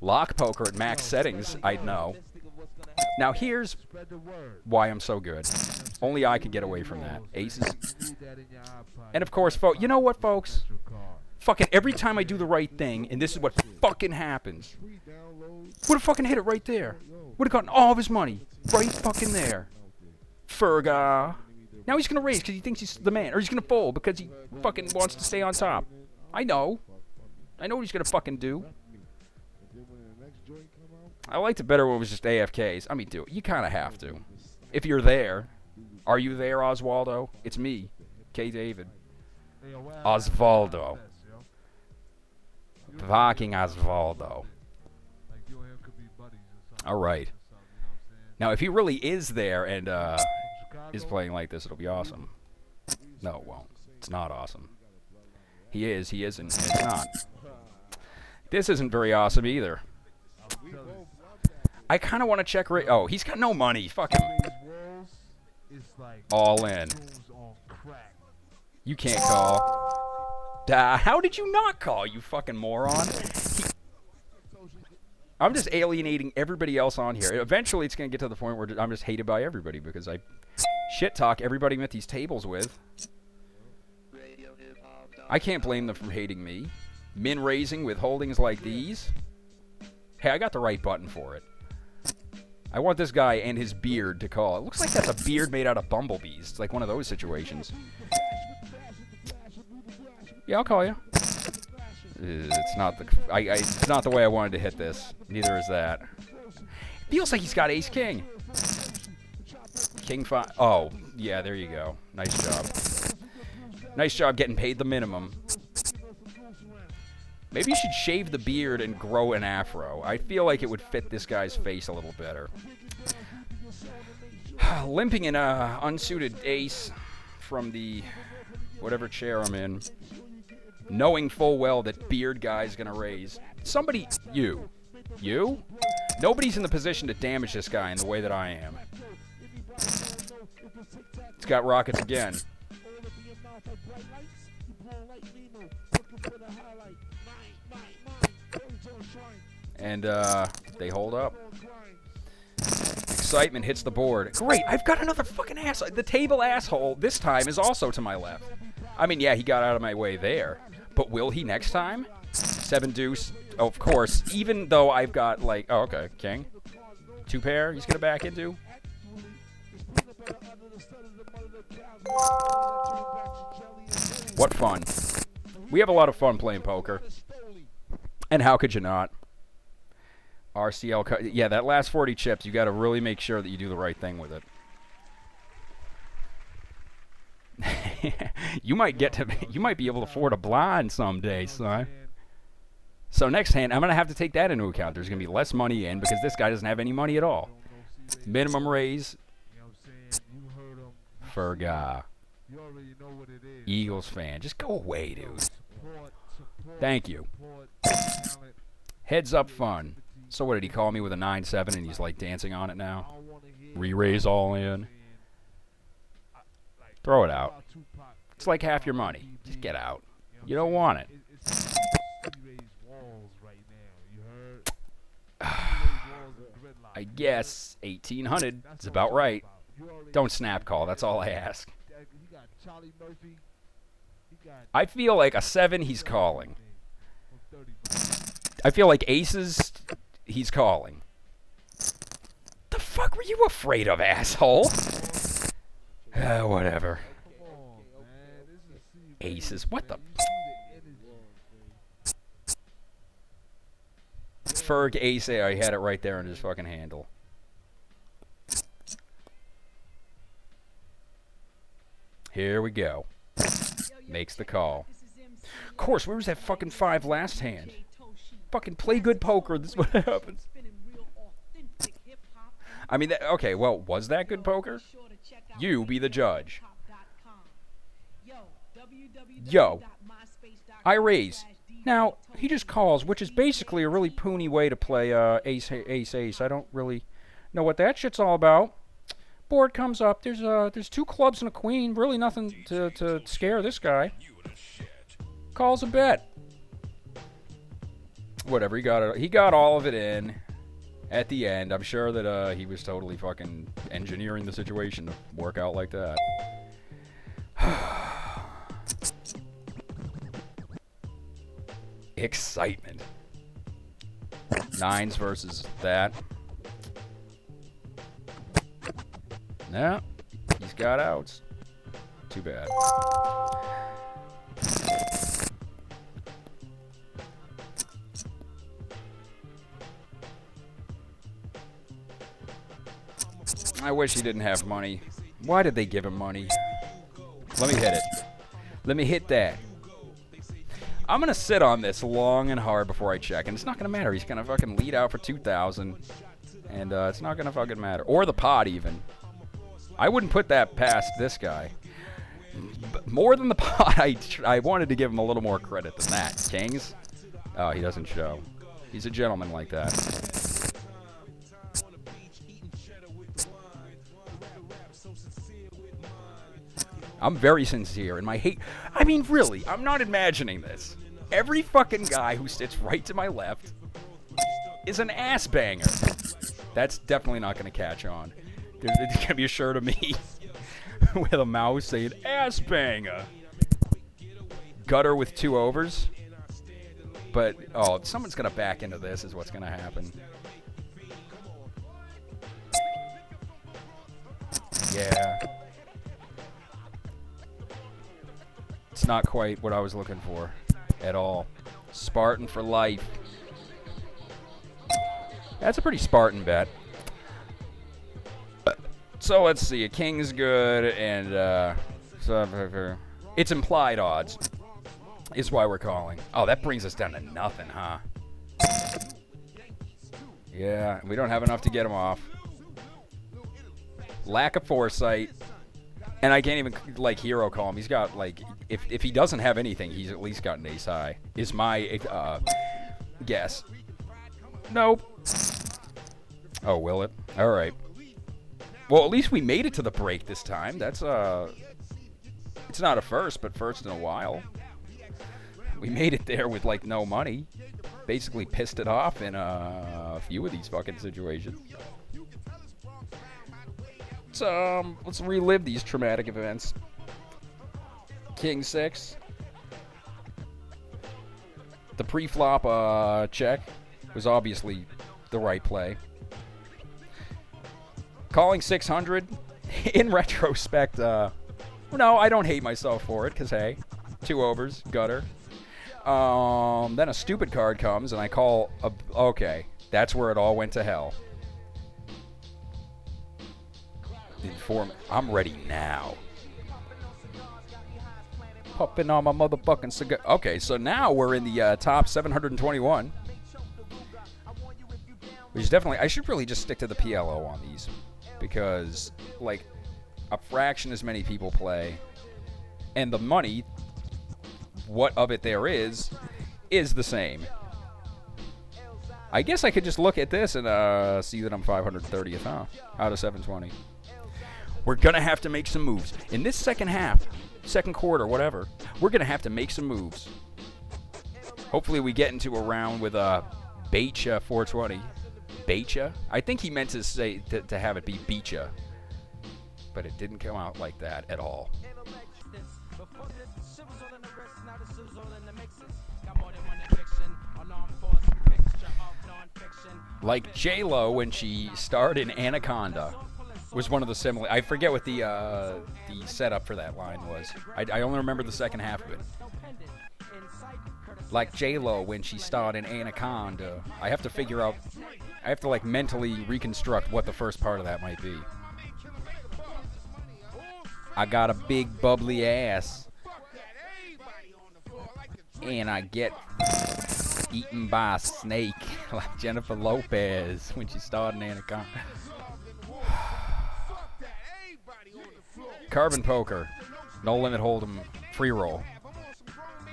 lock poker at max settings, I'd know. Now here's why I'm so good. Only I could get away from that. Aces. And of course, you know what, folks? Fucking every time I do the right thing, and this is what fucking happens. Would have fucking hit it right there. Would have gotten all of his money. Right fucking there. Ferga. Now he's going to raise because he thinks he's the man. Or he's going to fold because he fucking wants to stay on top. I know. I know what he's going to fucking do. I liked it better when it was just AFKs. I mean, dude, you kind of have to. If you're there. Are you there, Oswaldo? It's me, K. David. Osvaldo. Fucking Osvaldo. All right. Now, if he really is there and is playing like this, it'll be awesome. No, it won't. It's not awesome. He is, he isn't, and it's not. This isn't very awesome either. I kind of want to check... Oh, he's got no money. Fuck him. All in. You can't call. How did you not call, you fucking moron? I'm just alienating everybody else on here. Eventually, it's going to get to the point where I'm just hated by everybody because I shit-talk everybody I'm at these tables with. I can't blame them for hating me. Min-raising with holdings like these. Hey, I got the right button for it. I want this guy and his beard to call. It looks like that's a beard made out of bumblebees. It's like one of those situations. Yeah, I'll call you. It's not the it's not the way I wanted to hit this. Neither is that. Feels like he's got ace king. King 5. Oh, yeah, there you go. Nice job. Nice job getting paid the minimum. Maybe you should shave the beard and grow an afro. I feel like it would fit this guy's face a little better. Limping an unsuited ace from the whatever chair I'm in. Knowing full well that beard guy's gonna raise. Somebody, you? Nobody's in the position to damage this guy in the way that I am. It's got rockets again. And they hold up. Excitement hits the board. Great, I've got another fucking asshole. The table asshole this time is also to my left. I mean, yeah, he got out of my way there. But will he next time? 7 deuce. Oh, of course. Even though I've got like, oh, okay, king. 2 pair. He's gonna back into. What fun. We have a lot of fun playing poker. And how could you not? RCL, yeah, that last 40 chips, you got to really make sure that you do the right thing with it. You might be able to afford a blind someday, son. So next hand, I'm going to have to take that into account. There's going to be less money in because this guy doesn't have any money at all. Minimum raise. Ferga. Eagles fan. Just go away, dude. Thank you. Heads up fun. So what did he call me with a 9-7 and he's like dancing on it now? Re-raise all in. Throw it out. It's like half your money. Just get out. You don't want it. I guess 1800 is about right. Don't snap call. That's all I ask. I feel like a 7 he's calling. I feel like aces he's calling. The fuck were you afraid of, asshole? Whatever. Aces. What the? Ferg ace. I had it right there in his fucking handle. Here we go. Makes the call. Of course, where was that fucking 5 last hand? Fucking play good poker. This is what happens. I mean, okay, well, was that good poker? You be the judge. Yo. I raise. Now, he just calls, which is basically a really poony way to play ace, ace, ace. I don't really know what that shit's all about. Board comes up. There's 2 clubs and a queen. Really nothing to scare this guy. Calls a bet. Whatever, he got it. He got all of it in at the end. I'm sure that he was totally fucking engineering the situation to work out like that. Excitement. 9s versus that. No, he's got outs. Too bad. I wish he didn't have money. Why did they give him money? Let me hit it. Let me hit that. I'm going to sit on this long and hard before I check, and it's not going to matter. He's going to fucking lead out for 2,000, and it's not going to fucking matter. Or the pot, even. I wouldn't put that past this guy. But more than the pot, I wanted to give him a little more credit than that. Kings? Oh, he doesn't show. He's a gentleman like that. I'm very sincere in my hate. I mean, really, I'm not imagining this. Every fucking guy who sits right to my left is an ass banger. That's definitely not going to catch on. There's going to be a shirt of me with a mouse saying ass banger. Gutter with 2 overs. But, oh, someone's going to back into this is what's going to happen. Yeah. It's not quite what I was looking for at all. Spartan for life. That's a pretty Spartan bet. So let's see. A king's good, and it's implied odds is why we're calling. Oh, that brings us down to nothing, huh? Yeah, we don't have enough to get him off. Lack of foresight. And I can't even, like, hero call him. He's got, like, if he doesn't have anything, he's at least got an ace high, is my guess. Nope. Oh, will it? All right. Well, at least we made it to the break this time. That's, it's not a first, but first in a while. We made it there with, like, no money. Basically pissed it off in a few of these fucking situations. Let's relive these traumatic events. King 6. The pre-flop check was obviously the right play. Calling 600, in retrospect, no, I don't hate myself for it, because, hey, 2 overs, gutter. Then a stupid card comes, and I call, okay, that's where it all went to hell. I'm ready now. Popping on my motherfucking cigar. Okay, so now we're in the top 721. Which is definitely, I should really just stick to the PLO on these. Because, like, a fraction as many people play. And the money, what of it there is the same. I guess I could just look at this and see that I'm 530th, huh? Out of 720. We're going to have to make some moves. In this second half, second quarter, whatever, we're going to have to make some moves. Hopefully we get into a round with Becha 420. Becha? I think he meant to say to have it be Becha. But it didn't come out like that at all. Like J-Lo when she starred in Anaconda. Was one of the similar. I forget what the setup for that line was. I only remember the second half of it. Like J-Lo when she starred in Anaconda. I have to figure out. I have to like mentally reconstruct what the first part of that might be. I got a big bubbly ass, and I get eaten by a snake like Jennifer Lopez when she starred in Anaconda. Carbon poker, no limit hold'em, free roll,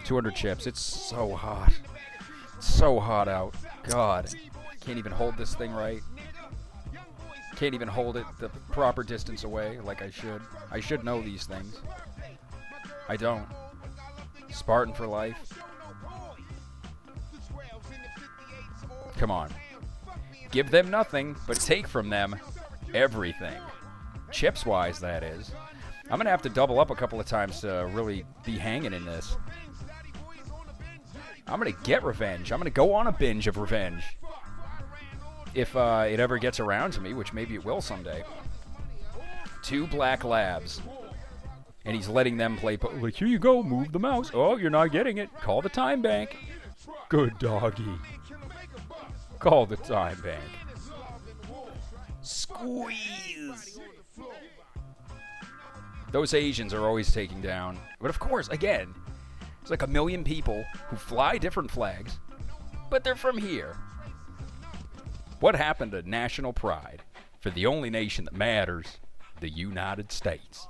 200 chips. It's so hot, so hot out. God, can't even hold this thing right. Can't even hold it the proper distance away like I should. I should know these things. I don't. Spartan for life. Come on. Give them nothing, but take from them everything. Chips-wise, that is. I'm going to have to double up a couple of times to really be hanging in this. I'm going to get revenge. I'm going to go on a binge of revenge. If it ever gets around to me, which maybe it will someday. 2 black labs. And he's letting them play. Like, here you go, move the mouse. Oh, you're not getting it. Call the time bank. Good doggy. Call the time bank. Squeeze. Those Asians are always taking down. But of course, again, it's like a million people who fly different flags, but they're from here. What happened to national pride for the only nation that matters, the United States?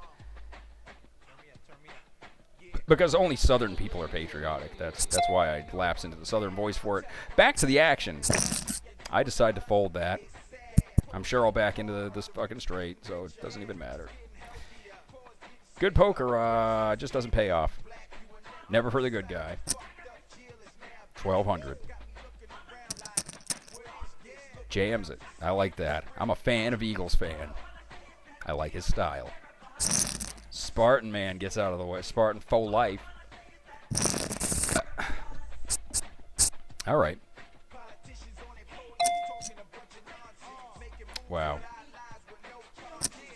Because only Southern people are patriotic. That's why I lapse into the Southern voice for it. Back to the action. I decide to fold that. I'm sure I'll back into this fucking straight, so it doesn't even matter. Good poker just doesn't pay off. Never for the good guy. 1,200. Jams it. I like that. I'm a fan of Eagles fan. I like his style. Spartan man gets out of the way. Spartan faux life. All right. Wow.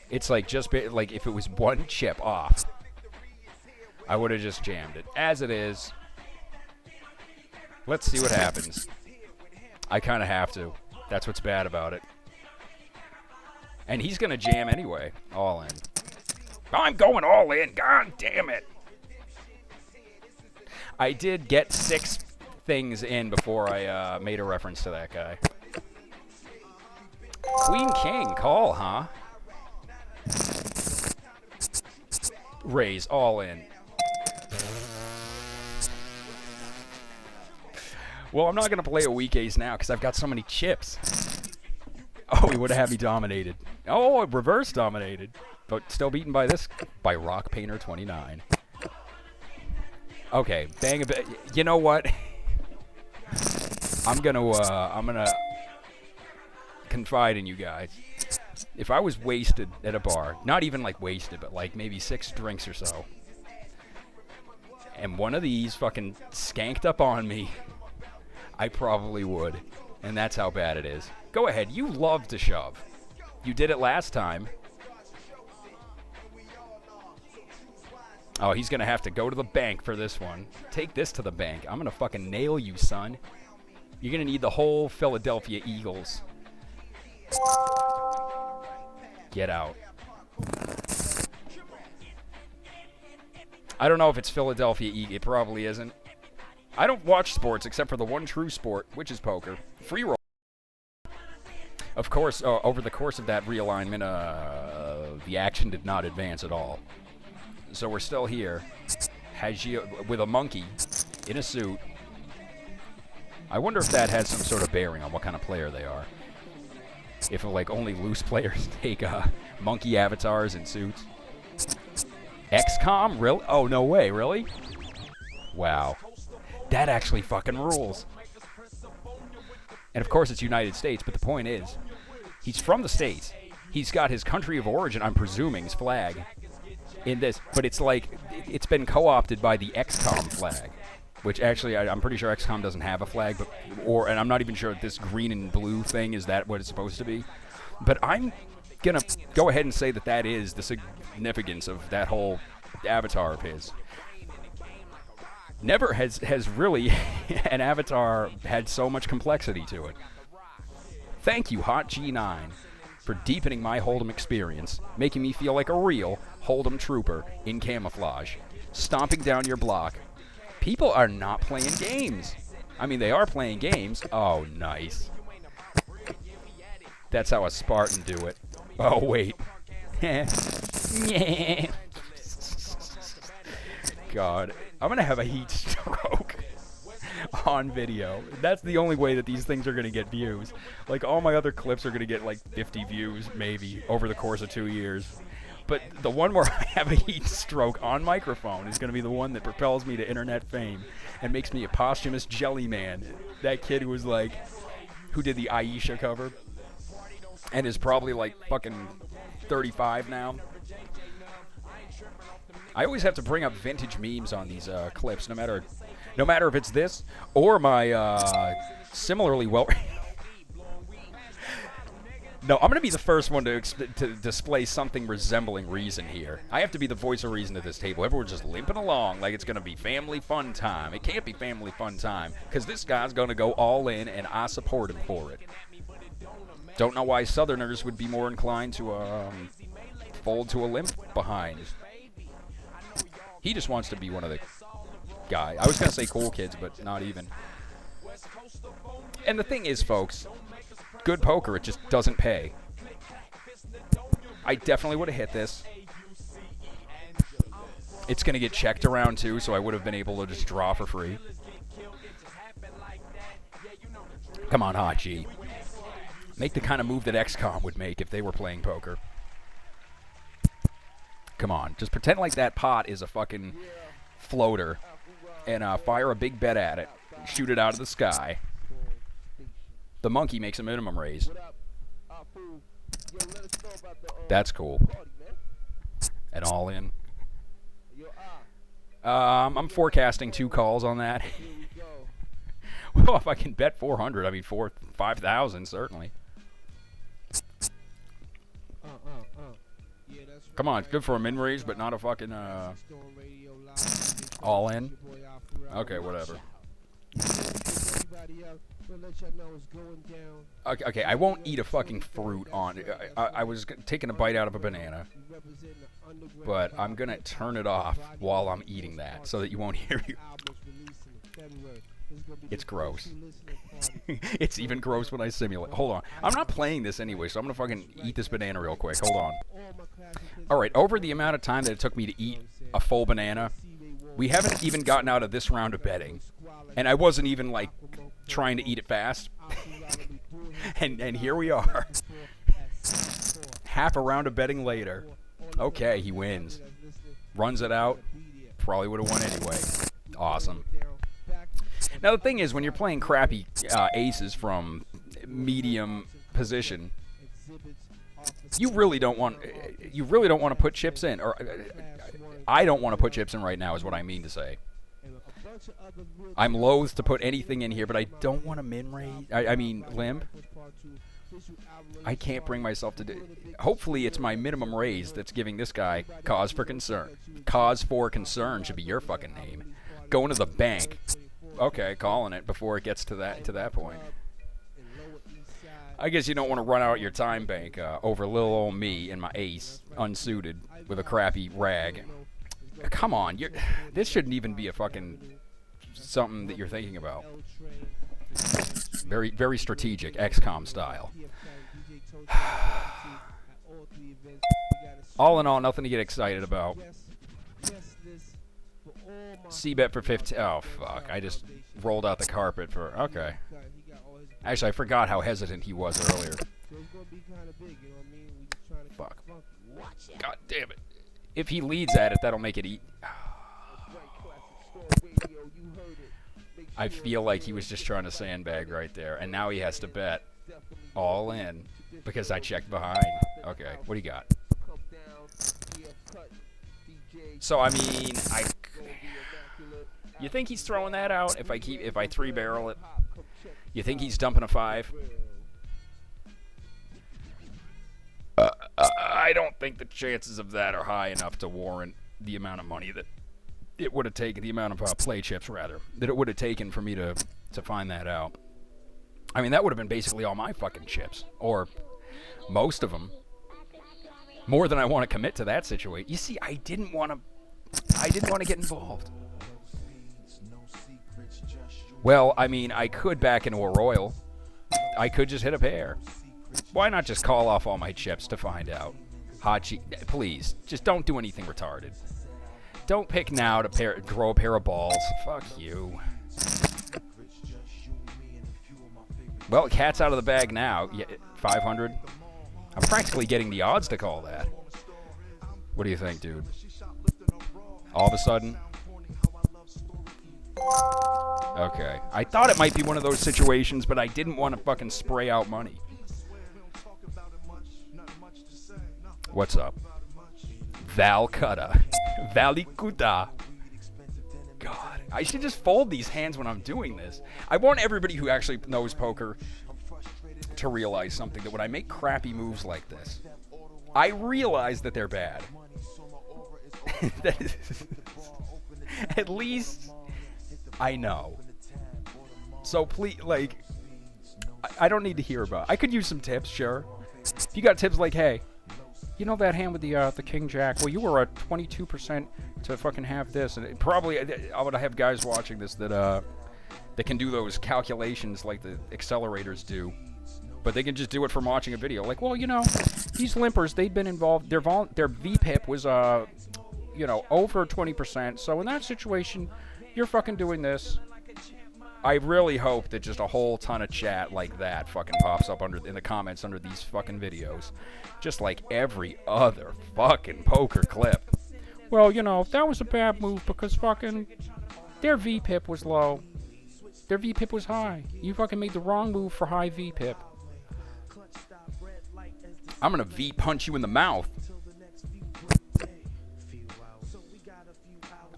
It's like just like if it was one chip off, I would have just jammed it. As it is, let's see what happens. I kind of have to. That's what's bad about it. And he's going to jam anyway. All in. I'm going all in. God damn it. I did get 6 things in before I made a reference to that guy. Queen King call, huh? Raise all in. Well, I'm not going to play a weak ace now because I've got so many chips. Oh, he would have had me dominated. Oh, reverse dominated. But still beaten by this, by Rock Painter 29. Okay, bang a bit. You know what? I'm gonna confide in you guys. If I was wasted at a bar, not even like wasted, but like maybe 6 drinks or so, and one of these fucking skanked up on me, I probably would. And that's how bad it is. Go ahead. You love to shove. You did it last time. Oh, he's going to have to go to the bank for this one. Take this to the bank. I'm going to fucking nail you, son. You're going to need the whole Philadelphia Eagles. Get out. I don't know if it's Philadelphia Eagles. It probably isn't. I don't watch sports except for the one true sport, which is poker. Freeroll. Of course, over the course of that realignment, the action did not advance at all. So we're still here. With a monkey in a suit. I wonder if that has some sort of bearing on what kind of player they are. If like only loose players take monkey avatars in suits. XCOM? Really? Oh, no way. Really? Wow. That actually fucking rules. And of course it's United States, but the point is, he's from the States. He's got his country of origin, I'm presuming, his flag in this. But it's like, it's been co-opted by the XCOM flag. Which actually, I'm pretty sure XCOM doesn't have a flag, and I'm not even sure if this green and blue thing is that what it's supposed to be. But I'm gonna go ahead and say that that is the significance of that whole avatar of his. Never has really an avatar had so much complexity to it. Thank you, Hot G9, for deepening my Hold'em experience, making me feel like a real Hold'em trooper in camouflage, stomping down your block. People are not playing games. I mean, they are playing games. Oh, nice. That's how a Spartan do it. Oh, wait. God. I'm going to have a heat stroke on video. That's the only way that these things are going to get views. Like, all my other clips are going to get, like, 50 views, maybe, over the course of 2 years. But the one where I have a heat stroke on microphone is going to be the one that propels me to internet fame and makes me a posthumous jelly man. That kid who was like, who did the Aisha cover and is probably like fucking 35 now. I always have to bring up vintage memes on these clips, no matter if it's this or my similarly well. No, I'm going to be the first one to display something resembling reason here. I have to be the voice of reason at this table. Everyone's just limping along like it's going to be family fun time. It can't be family fun time because this guy's going to go all in, and I support him for it. Don't know why Southerners would be more inclined to fold to a limp behind. He just wants to be one of the guys. I was going to say cool kids, but not even. And the thing is, folks, good poker, it just doesn't pay. I definitely would have hit this. It's going to get checked around, too, so I would have been able to just draw for free. Come on, Hot G. Make the kind of move that XCOM would make if they were playing poker. Come on. Just pretend like that pot is a fucking floater and fire a big bet at it. Shoot it out of the sky. The monkey makes a minimum raise. That's cool. And all in. I'm forecasting 2 calls on that. Well, if I can bet 400, I mean 5,000 certainly. Come on, it's good for a min raise, but not a fucking all in. Okay, whatever. Okay, I won't eat a fucking fruit on. I was taking a bite out of a banana, but I'm gonna turn it off while I'm eating that so that you won't hear you. It's gross. It's even gross when I simulate. Hold on. I'm not playing this anyway, so I'm gonna fucking eat this banana real quick. Hold on. Alright, over the amount of time that it took me to eat a full banana, we haven't even gotten out of this round of betting. And I wasn't even, like, trying to eat it fast. and here we are. Half a round of betting later. Okay, he wins. Runs it out. Probably would have won anyway. Awesome. Now the thing is, when you're playing crappy aces from medium position, you really don't want to put chips in, or I don't want to put chips in right now, is what I mean to say. I'm loath to put anything in here, but I don't want to min raise. I mean, limp. I can't bring myself to do. Hopefully, it's my minimum raise that's giving this guy cause for concern. Cause for concern should be your fucking name. Going to the bank. Okay, calling it before it gets to that point. I guess you don't want to run out your time bank over little old me and my ace, unsuited, with a crappy rag. Come on, this shouldn't even be a fucking something that you're thinking about. Very, very strategic, XCOM style. All in all, nothing to get excited about. C-bet for 15. Oh, fuck. I just rolled out the carpet for... Okay. Actually, I forgot how hesitant he was earlier. Fuck. God damn it. If he leads at it, that'll make it eat. I feel like he was just trying to sandbag right there, and now he has to bet all in because I checked behind. Okay, what do you got? So I mean, you think he's throwing that out if I three barrel it? You think he's dumping a 5? I don't think the chances of that are high enough to warrant the amount of money that it would have taken, the amount of play chips, rather, that it would have taken for me to find that out. I mean, that would have been basically all my fucking chips, or most of them. More than I want to commit to that situation. You see, I didn't want to get involved. Well, I mean, I could back into a royal. I could just hit a pair. Why not just call off all my chips to find out? Hachi, please, just don't do anything retarded. Don't pick now to draw a pair of balls. Fuck you. Well, cat's out of the bag now. Yeah, 500. I'm practically getting the odds to call that. What do you think, dude? All of a sudden? Okay. I thought it might be one of those situations, but I didn't want to fucking spray out money. What's up? Valcutta. Valikuta. God. I should just fold these hands when I'm doing this. I want everybody who actually knows poker to realize something, that when I make crappy moves like this, I realize that they're bad. At least I know. So please, like, I don't need to hear about it. I could use some tips, sure. If you got tips like, hey, you know that hand with the King Jack? Well, you were at 22% to fucking have this. And probably, I would have guys watching this that can do those calculations like the accelerators do. But they can just do it from watching a video. Like, well, you know, these limpers, they'd been involved. Their VPIP was, you know, over 20%. So in that situation, you're fucking doing this. I really hope that just a whole ton of chat like that fucking pops up in the comments under these fucking videos. Just like every other fucking poker clip. Well, you know, that was a bad move because fucking their VPIP was low. Their VPIP was high. You fucking made the wrong move for high VPIP. I'm gonna V-punch you in the mouth.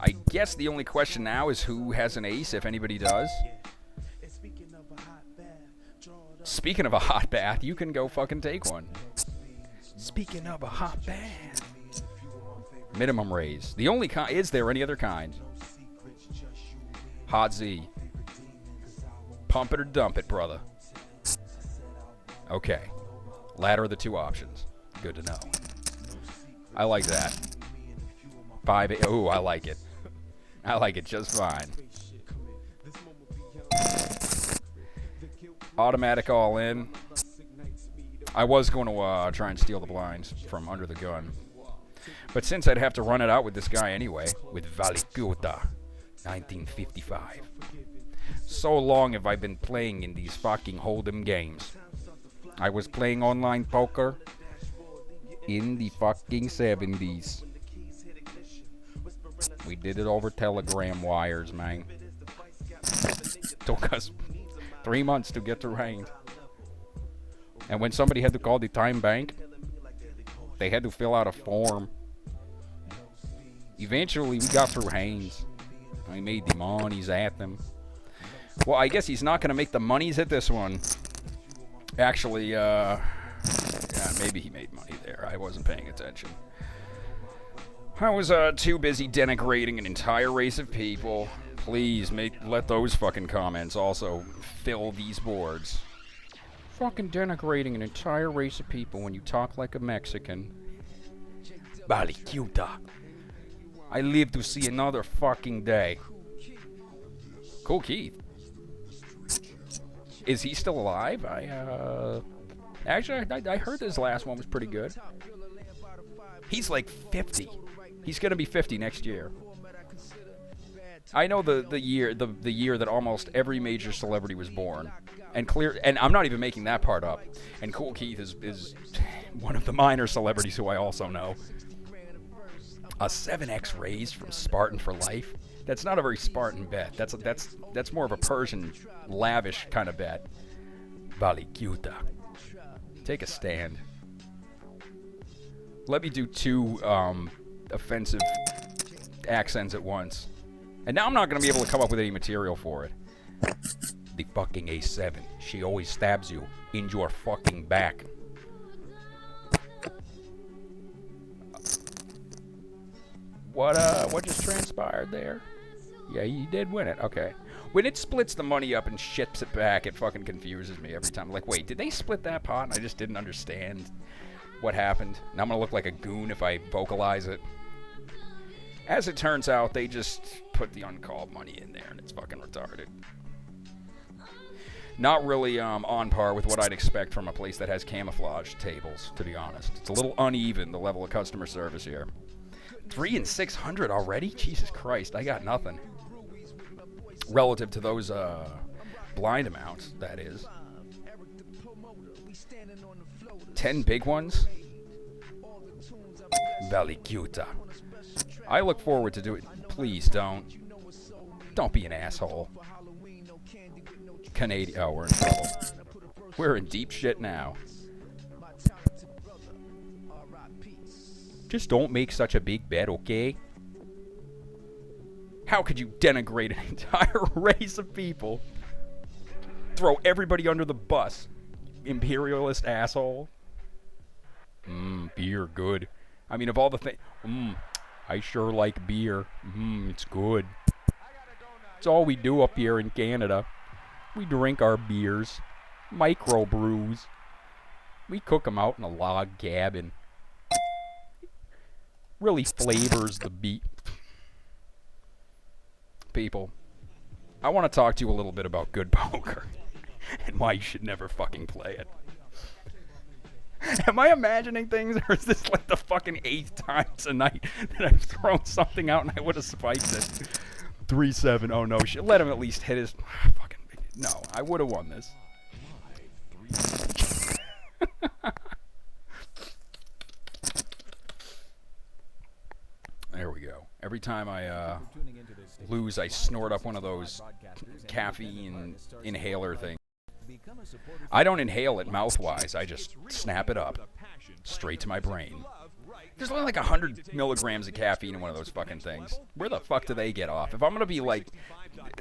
I guess the only question now is who has an ace, if anybody does. Speaking of a hot bath, you can go fucking take one. Speaking of a hot bath. Minimum raise. The only kind. Is there any other kind? Hot Z. Pump it or dump it, brother. Okay. Latter are the two options. Good to know. I like that. 5. Ooh, I like it. I like it just fine. Automatic all in. I was going to try and steal the blinds from under the gun. But since I'd have to run it out with this guy anyway, with Valikuta, 1955. So long have I been playing in these fucking hold'em games. I was playing online poker in the fucking 70s. We did it over telegram wires, man. Took us 3 months to get to ranked. And when somebody had to call the time bank, they had to fill out a form. Eventually, we got through Haynes. I made the monies at them. Well, I guess he's not going to make the monies at this one. Actually, yeah, maybe he made money there. I wasn't paying attention. I was too busy denigrating an entire race of people. Please, let those fucking comments also fill these boards. Fucking denigrating an entire race of people when you talk like a Mexican. Balicuta. I live to see another fucking day. Cool Keith. Is he still alive? Actually, I heard his last one was pretty good. He's like 50. He's gonna be 50 next year. I know the year that almost every major celebrity was born, and I'm not even making that part up. And Cool Keith is one of the minor celebrities who I also know. A 7x raise from Spartan for life. That's not a very Spartan bet. That's more of a Persian, lavish kind of bet. Valikuta. Take a stand. Let me do two offensive accents at once. And now I'm not going to be able to come up with any material for it. The fucking A7. She always stabs you in your fucking back. What just transpired there? Yeah, you did win it. Okay. When it splits the money up and ships it back, it fucking confuses me every time. Like, wait, did they split that pot and I just didn't understand what happened? Now I'm going to look like a goon if I vocalize it. As it turns out, they just put the uncalled money in there and it's fucking retarded. Not really on par with what I'd expect from a place that has camouflage tables, to be honest. It's a little uneven, the level of customer service here. 3 and 600 already? Jesus Christ, I got nothing. Relative to those blind amounts, that is. 10 big ones? Valikuta. I look forward to doing it. Please don't. Don't be an asshole. Canadian. Oh, we're in trouble. We're in deep shit now. Just don't make such a big bet, okay? How could you denigrate an entire race of people? Throw everybody under the bus. Imperialist asshole. Beer, good. I mean, of all the things... I sure like beer. It's good. It's all we do up here in Canada. We drink our beers. Microbrews. We cook them out in a log cabin. Really flavors the beat. People, I want to talk to you a little bit about good poker and why you should never fucking play it. Am I imagining things, or is this like the fucking 8th time tonight that I've thrown something out and I would have spiked it? 3-7. Oh no, shit. Let him at least hit his. Fucking. No, I would have won this. There we go. Every time I lose, I snort up one of those caffeine inhaler things. I don't inhale it mouth-wise. I just snap it up straight to my brain. There's only like 100 milligrams of caffeine in one of those fucking things. Where the fuck do they get off? If I'm going to be like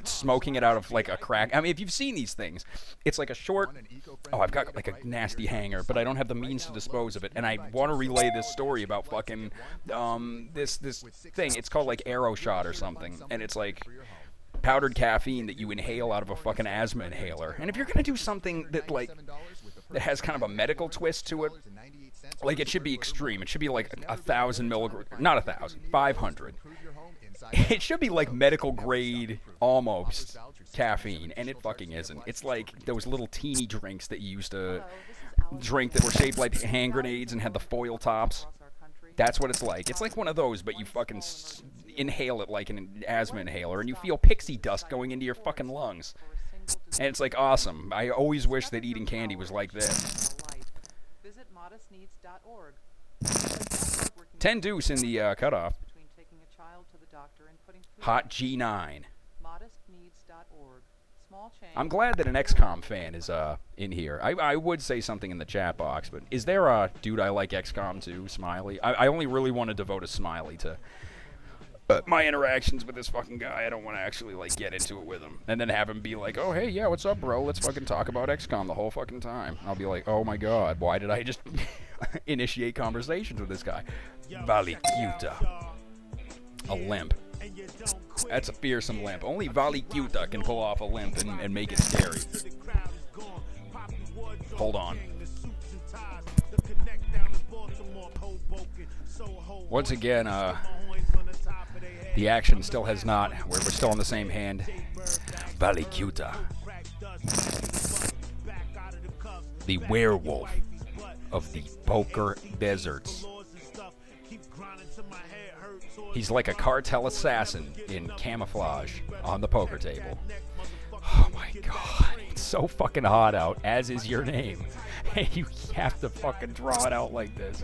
smoking it out of like a crack. I mean, if you've seen these things, it's like a short... Oh, I've got like a nasty hanger, but I don't have the means to dispose of it. And I want to relay this story about fucking this thing. It's called like Arrow Shot or something. And it's like powdered caffeine that you inhale out of a fucking asthma inhaler. And if you're going to do something that like that has kind of a medical twist to it, like it should be extreme. It should be like 1,000 milligrams, not 1,000, 500. It should be like medical grade almost caffeine, and it fucking isn't. It's like those little teeny drinks that you used to drink that were shaped like hand grenades and had the foil tops. That's what it's like. It's like one of those, but you fucking inhale it like an asthma inhaler, and you feel pixie dust going into your fucking lungs. And it's like awesome. I always wish that eating candy was like this. 10 deuce in the cutoff. Hot G9. I'm glad that an XCOM fan is in here. I would say something in the chat box, but is there a dude I like XCOM too, Smiley? I only really want to devote a Smiley to my interactions with this fucking guy, I don't want to actually, like, get into it with him. And then have him be like, oh, hey, yeah, what's up, bro? Let's fucking talk about XCOM the whole fucking time. I'll be like, oh, my God, why did I just initiate conversations with this guy? Valicuta. A limp. That's a fearsome limp. Only Valicuta can pull off a limp and make it scary. Hold on. Once again, the action still has not. We're still on the same hand. Valicuta. The werewolf of the poker deserts. He's like a cartel assassin in camouflage on the poker table. Oh my God. It's so fucking hot out, as is your name. You have to fucking draw it out like this.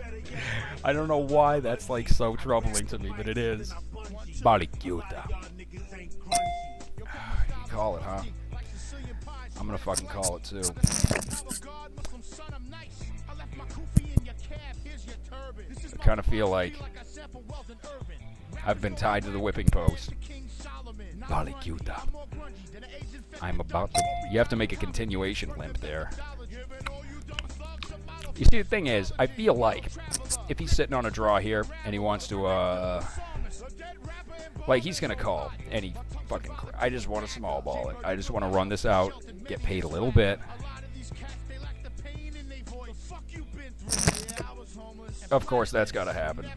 I don't know why that's like so troubling to me, but it is. Valicuta. You call it, huh? I'm gonna fucking call it too. I kind of feel like I've been tied to the whipping post. Valicuta. I'm about to... You have to make a continuation limp there. You see, the thing is, I feel like if he's sitting on a draw here and he wants to, like, he's gonna call any fucking... I just want to small ball it. I just want to run this out, get paid a little bit. Of course, that's gotta happen.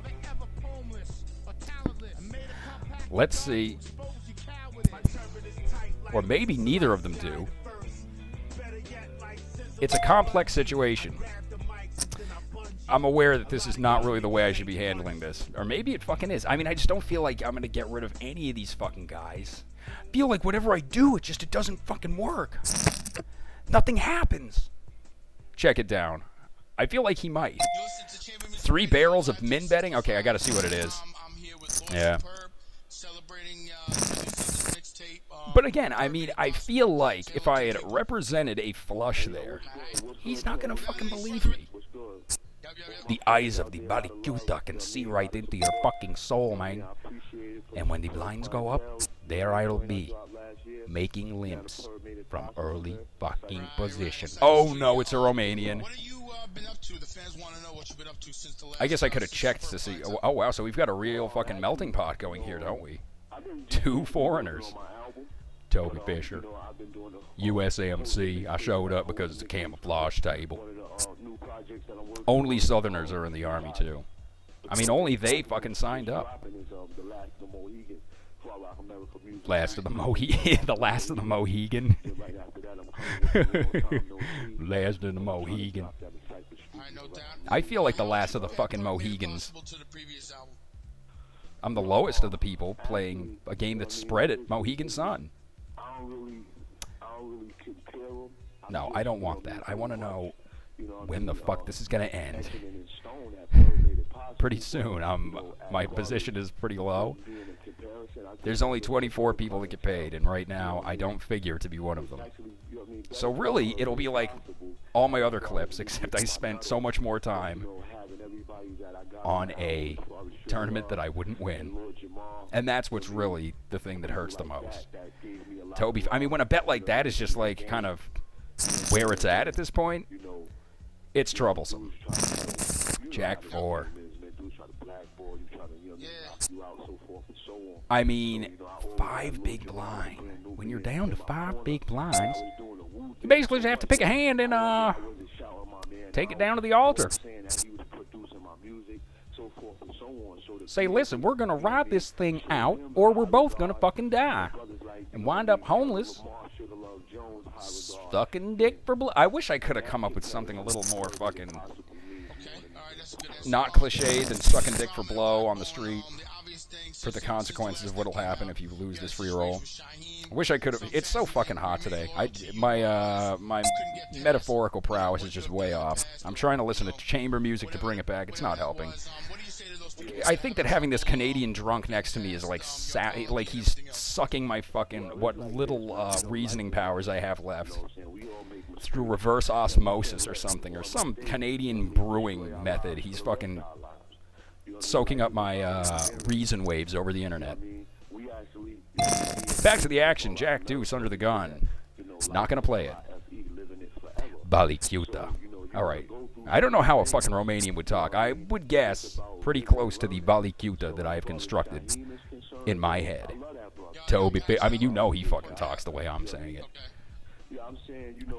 Let's see. Or maybe neither of them do. It's a complex situation. I'm aware that this is not really the way I should be handling this. Or maybe it fucking is. I mean, I just don't feel like I'm going to get rid of any of these fucking guys. I feel like whatever I do, it doesn't fucking work. Nothing happens. Check it down. I feel like he might. 3 barrels of min betting? Okay, I got to see what it is. Yeah. But again, I mean, I feel like if I had represented a flush there, he's not going to fucking believe me. The eyes of the Valicuta can see right into your fucking soul, man. And when the blinds go up, there I'll be, making limps from early fucking position. Oh no, it's a Romanian. I guess I could have checked to see. Oh wow, so we've got a real fucking melting pot going here, don't we? 2 foreigners. Toby Fisher. USMC. I showed up because it's a camouflage table. Only Southerners are in the Army, too. I mean, only they fucking signed up. Last of the Mohegan. The last of the Mohegan. Last of the Mohegan. I feel like the last of the fucking Mohegans. I'm the lowest of the people playing a game that's spread at Mohegan Sun. No, I don't want that. I want to know when the fuck this is going to end. Pretty soon. My position is pretty low. There's only 24 people that get paid, and right now I don't figure to be one of them. So really, it'll be like all my other clips, except I spent so much more time on a tournament that I wouldn't win. And that's what's really the thing that hurts the most. Toby, I mean, when a bet like that is just like kind of where it's at this point, it's troublesome. Jack 4. I mean, 5 big blind. When you're down to 5 big blinds, you basically just have to pick a hand and take it down to the altar. Say, listen, we're going to ride this thing out, or we're both going to fucking die. And wind up homeless, sucking dick for blood. I wish I could have come up with something a little more fucking not cliched than sucking dick for blow on the street for the consequences of what'll happen if you lose this free roll. I wish I could have. It's so fucking hot today. My metaphorical prowess is just way off. I'm trying to listen to chamber music to bring it back. It's not helping. I think that having this Canadian drunk next to me is like he's sucking my fucking what little reasoning powers I have left through reverse osmosis or something, or some Canadian brewing method. He's fucking soaking up my reason waves over the internet. Back to the action. Jack Deuce under the gun. Not gonna play it. Balikuta. Alright. I don't know how a fucking Romanian would talk. I would guess pretty close to the Balikuta that I have constructed in my head. Toby, I mean, you know he fucking talks the way I'm saying it.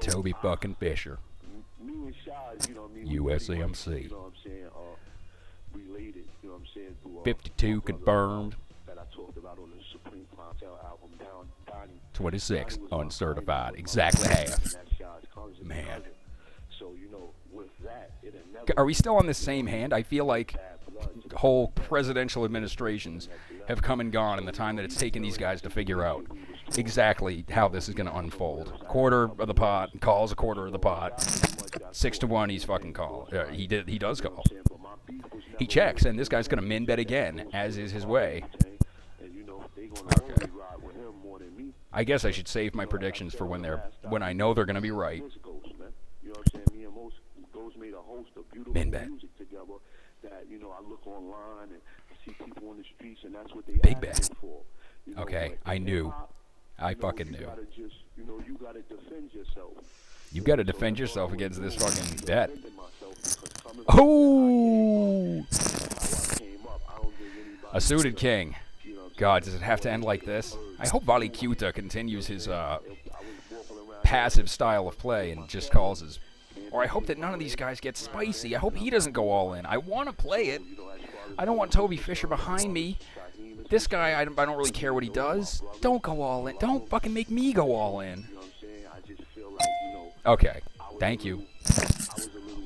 Toby fucking Fisher. USMC. 52 confirmed. 26 uncertified. Exactly half. Man. Are we still on the same hand? I feel like whole presidential administrations have come and gone in the time that it's taken these guys to figure out exactly how this is going to unfold. Quarter of the pot, calls a quarter of the pot. 6-1, he's fucking call. He does call. He checks, and this guy's going to min bet again, as is his way. Okay. I guess I should save my predictions for when I know they're going to be right. Min bet. Big bet. Okay, I knew. I fucking knew. You got to defend yourself against this fucking bet. Oh! A suited king. God, does it have to end like this? I hope Balikuta continues his passive style of play and just calls his... Or I hope that none of these guys get spicy. I hope he doesn't go all in. I want to play it. I don't want Toby Fisher behind me. This guy, I don't really care what he does. Don't go all in. Don't fucking make me go all in. Okay. Thank you.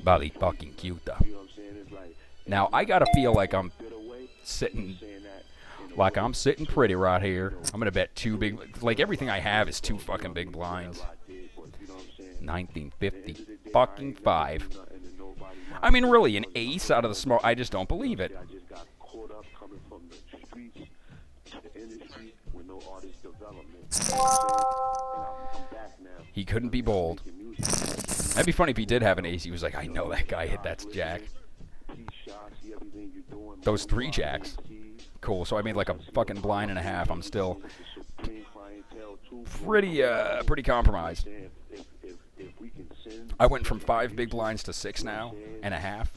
Bali fucking Cuta. Now, I gotta feel like I'm sitting pretty right here. I'm gonna bet 2 big... Like, everything I have is 2 fucking big blinds. 1950 fucking 5. I mean, really, an ace out of the small... I just don't believe it. He couldn't be bold. That'd be funny if he did have an ace. He was like, I know that guy hit that jack. Those 3 jacks. Cool, so I made like a fucking blind and a half. I'm still pretty compromised. I went from 5 big blinds to 6 now, and a half.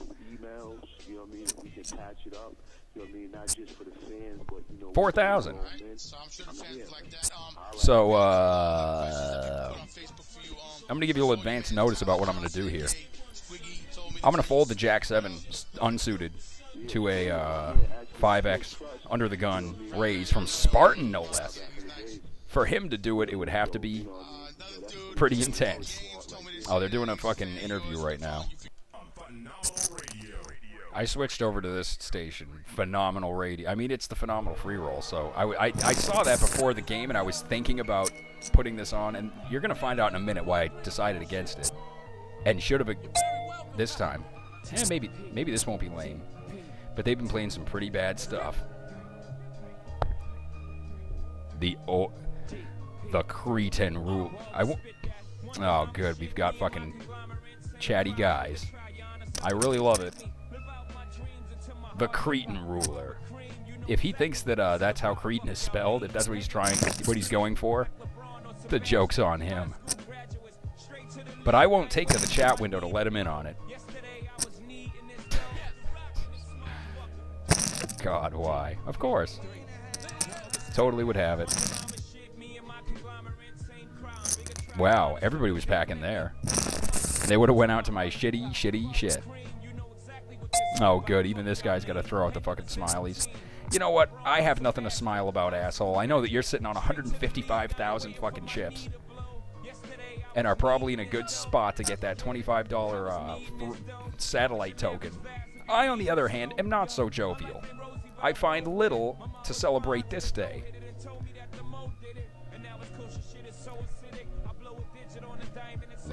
4,000. So, I'm going to give you a little advance notice about what I'm going to do here. I'm going to fold the Jack 7 unsuited to a 5x under the gun raise from Spartan, no less. For him to do it, it would have to be pretty intense. Oh, they're doing a fucking interview right now. I switched over to this station, Phenomenal Radio. I mean, it's the Phenomenal Freeroll, so I saw that before the game, and I was thinking about putting this on, and you're going to find out in a minute why I decided against it. And should have this time. Maybe this won't be lame. But they've been playing some pretty bad stuff. The Cretan rule. Oh, good. We've got fucking chatty guys. I really love it. The Cretan ruler. If he thinks that that's how Cretan is spelled, if that's what he's going for, the joke's on him. But I won't take to the chat window to let him in on it. God, why? Of course. Totally would have it. Wow, everybody was packing there. They would have went out to my shitty shit. Oh, good. Even this guy's got to throw out the fucking smileys. You know what? I have nothing to smile about, asshole. I know that you're sitting on 155,000 fucking chips. And are probably in a good spot to get that $25 satellite token. I, on the other hand, am not so jovial. I find little to celebrate this day.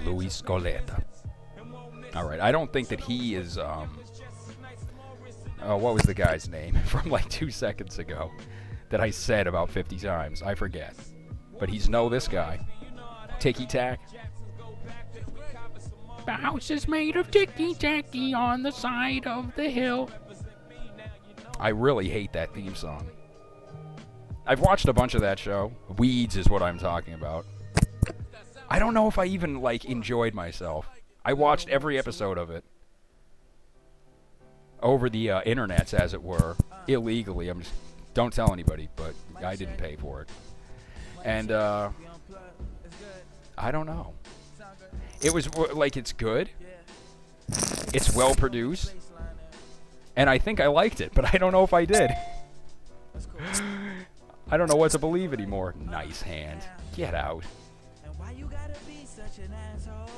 Luis Goleta. Alright, I don't think that he is, what was the guy's name from like 2 seconds ago that I said about 50 times? I forget. But he's this guy. Ticky-tack. The house is made of ticky-tacky on the side of the hill. I really hate that theme song. I've watched a bunch of that show. Weeds is what I'm talking about. I don't know if I even, like, enjoyed myself. I watched every episode of it. Over the internets, as it were. Illegally. Don't tell anybody, but I didn't pay for it. And, I don't know. It was, like, it's good. It's well produced. And I think I liked it, but I don't know if I did. I don't know what to believe anymore. Nice hand. Get out.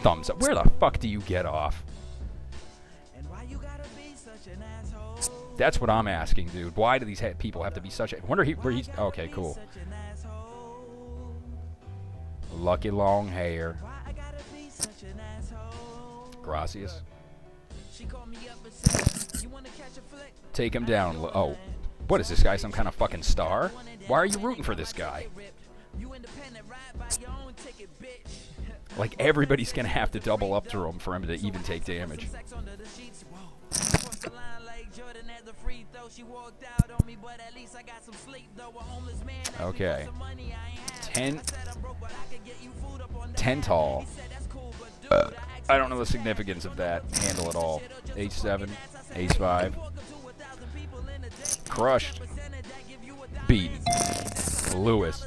Thumbs up. Where the fuck do you get off? That's what I'm asking, dude. Why do these people have to be such a... I wonder where he's... Okay, cool. Lucky long hair. Gracias. Take him down. Oh. What is this guy, some kind of fucking star? Why are you rooting for this guy? Like, everybody's gonna have to double up to him for him to even take damage. Okay. 10 tall. I don't know the significance of that handle at all. H7, H5. Crushed. Beaten. Lewis.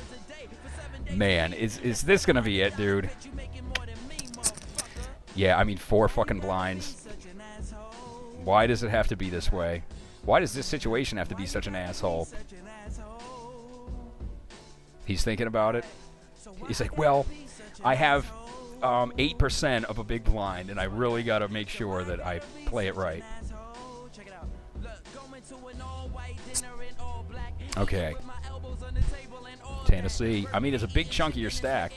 Man, is this gonna be it, dude? Yeah, I mean, 4 fucking blinds. Why does it have to be this way? Why does this situation have to be such an asshole? He's thinking about it. He's like, well, I have 8% of a big blind, and I really got to make sure that I play it right. Okay. Tennessee. I mean, it's a big chunk of your stack.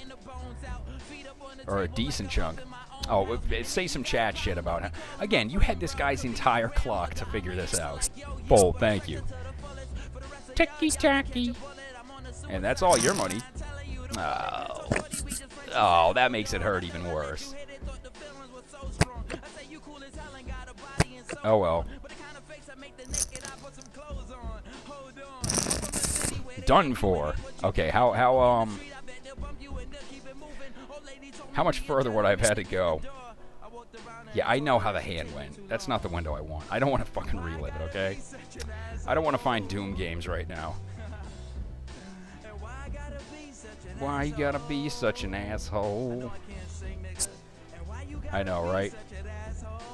Or a decent chunk. Oh, say some chat shit about it. Again, you had this guy's entire clock to figure this out. Bold, thank you. Ticky-tacky. And that's all your money. Oh. Oh, that makes it hurt even worse. Oh, well. Done for. Okay, how much further would I have had to go? Yeah, I know how the hand went. That's not the window I want. I don't want to fucking relive it, okay? I don't want to find Doom games right now. Why you gotta be such an asshole? I know, right?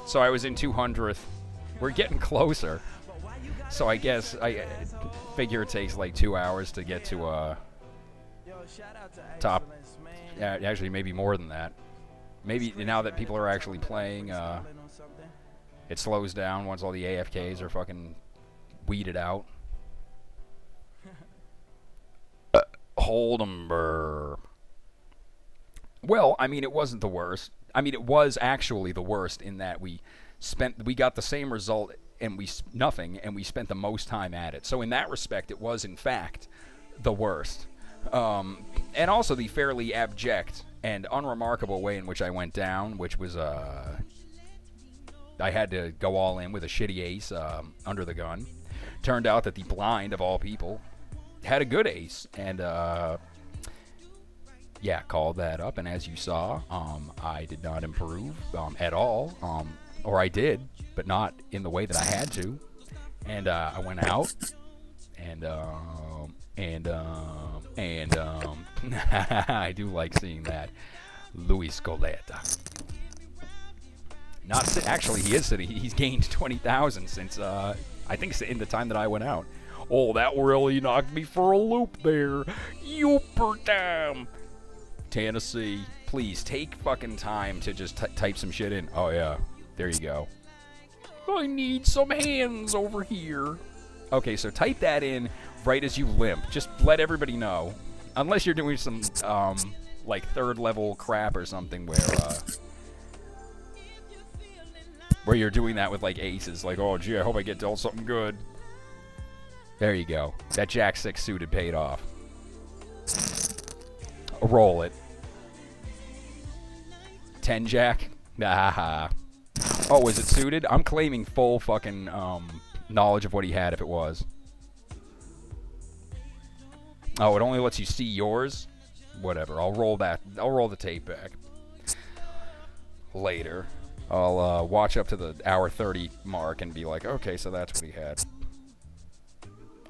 So I was in 200th. We're getting closer. So I guess I figure it takes like 2 hours to get to top. Yeah, actually, maybe more than that. Maybe now that people are actually playing, it slows down once all the AFKs are fucking weeded out. Hold'em burr. Well, I mean, it wasn't the worst. I mean, it was actually the worst in that we got the same result and nothing, and we spent the most time at it. So in that respect, it was in fact the worst. And also the fairly abject and unremarkable way in which I went down, which was I had to go all in with a shitty ace under the gun. Turned out that the blind, of all people, had a good ace, and yeah, called that up, and as you saw, I did not improve at all, or I did, but not in the way that I had to, and I went out, and I do like seeing that. Luis Goleta. Actually, he is sitting. He's gained 20,000 since I think in the time that I went out. Oh, that really knocked me for a loop there. Youper damn. Tennessee, please take fucking time to just type some shit in. Oh yeah, there you go. I need some hands over here. Okay, so type that in right as you limp. Just let everybody know. Unless you're doing some like third level crap or something where you're doing that with like aces. Like, oh gee, I hope I get dealt something good. There you go. That Jack 6 suited paid off. Roll it. 10 Jack. Ah. Oh, is it suited? I'm claiming full fucking knowledge of what he had if it was. Oh, it only lets you see yours? Whatever, I'll roll that. I'll roll the tape back. Later. I'll watch up to the hour 30 mark and be like, okay, so that's what he had.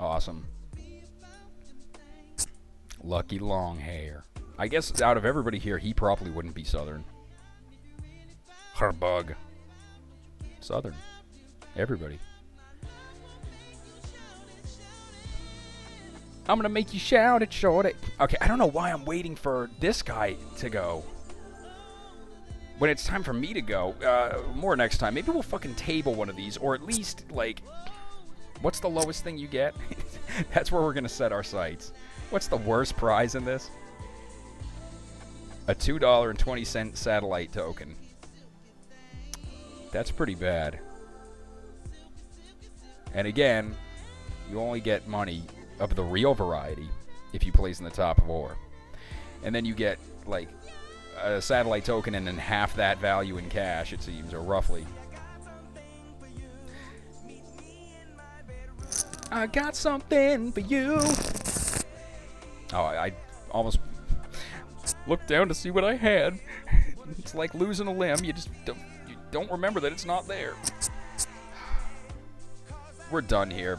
Awesome. Lucky long hair. I guess out of everybody here, he probably wouldn't be Southern. Her bug. Southern. Everybody. I'm gonna make you shout it, shorty. Okay, I don't know why I'm waiting for this guy to go. When it's time for me to go, more next time. Maybe we'll fucking table one of these, or at least, like, what's the lowest thing you get? That's where we're gonna set our sights. What's the worst prize in this? A $2.20 satellite token. That's pretty bad. And again, you only get money of the real variety if you place in the top 4. And then you get, like, a satellite token and then half that value in cash, it seems, or roughly. I got something for you. Oh, I almost looked down to see what I had. It's like losing a limb. You don't remember that it's not there. We're done here.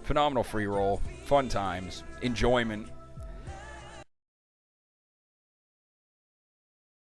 Phenomenal free roll. Fun times. Enjoyment.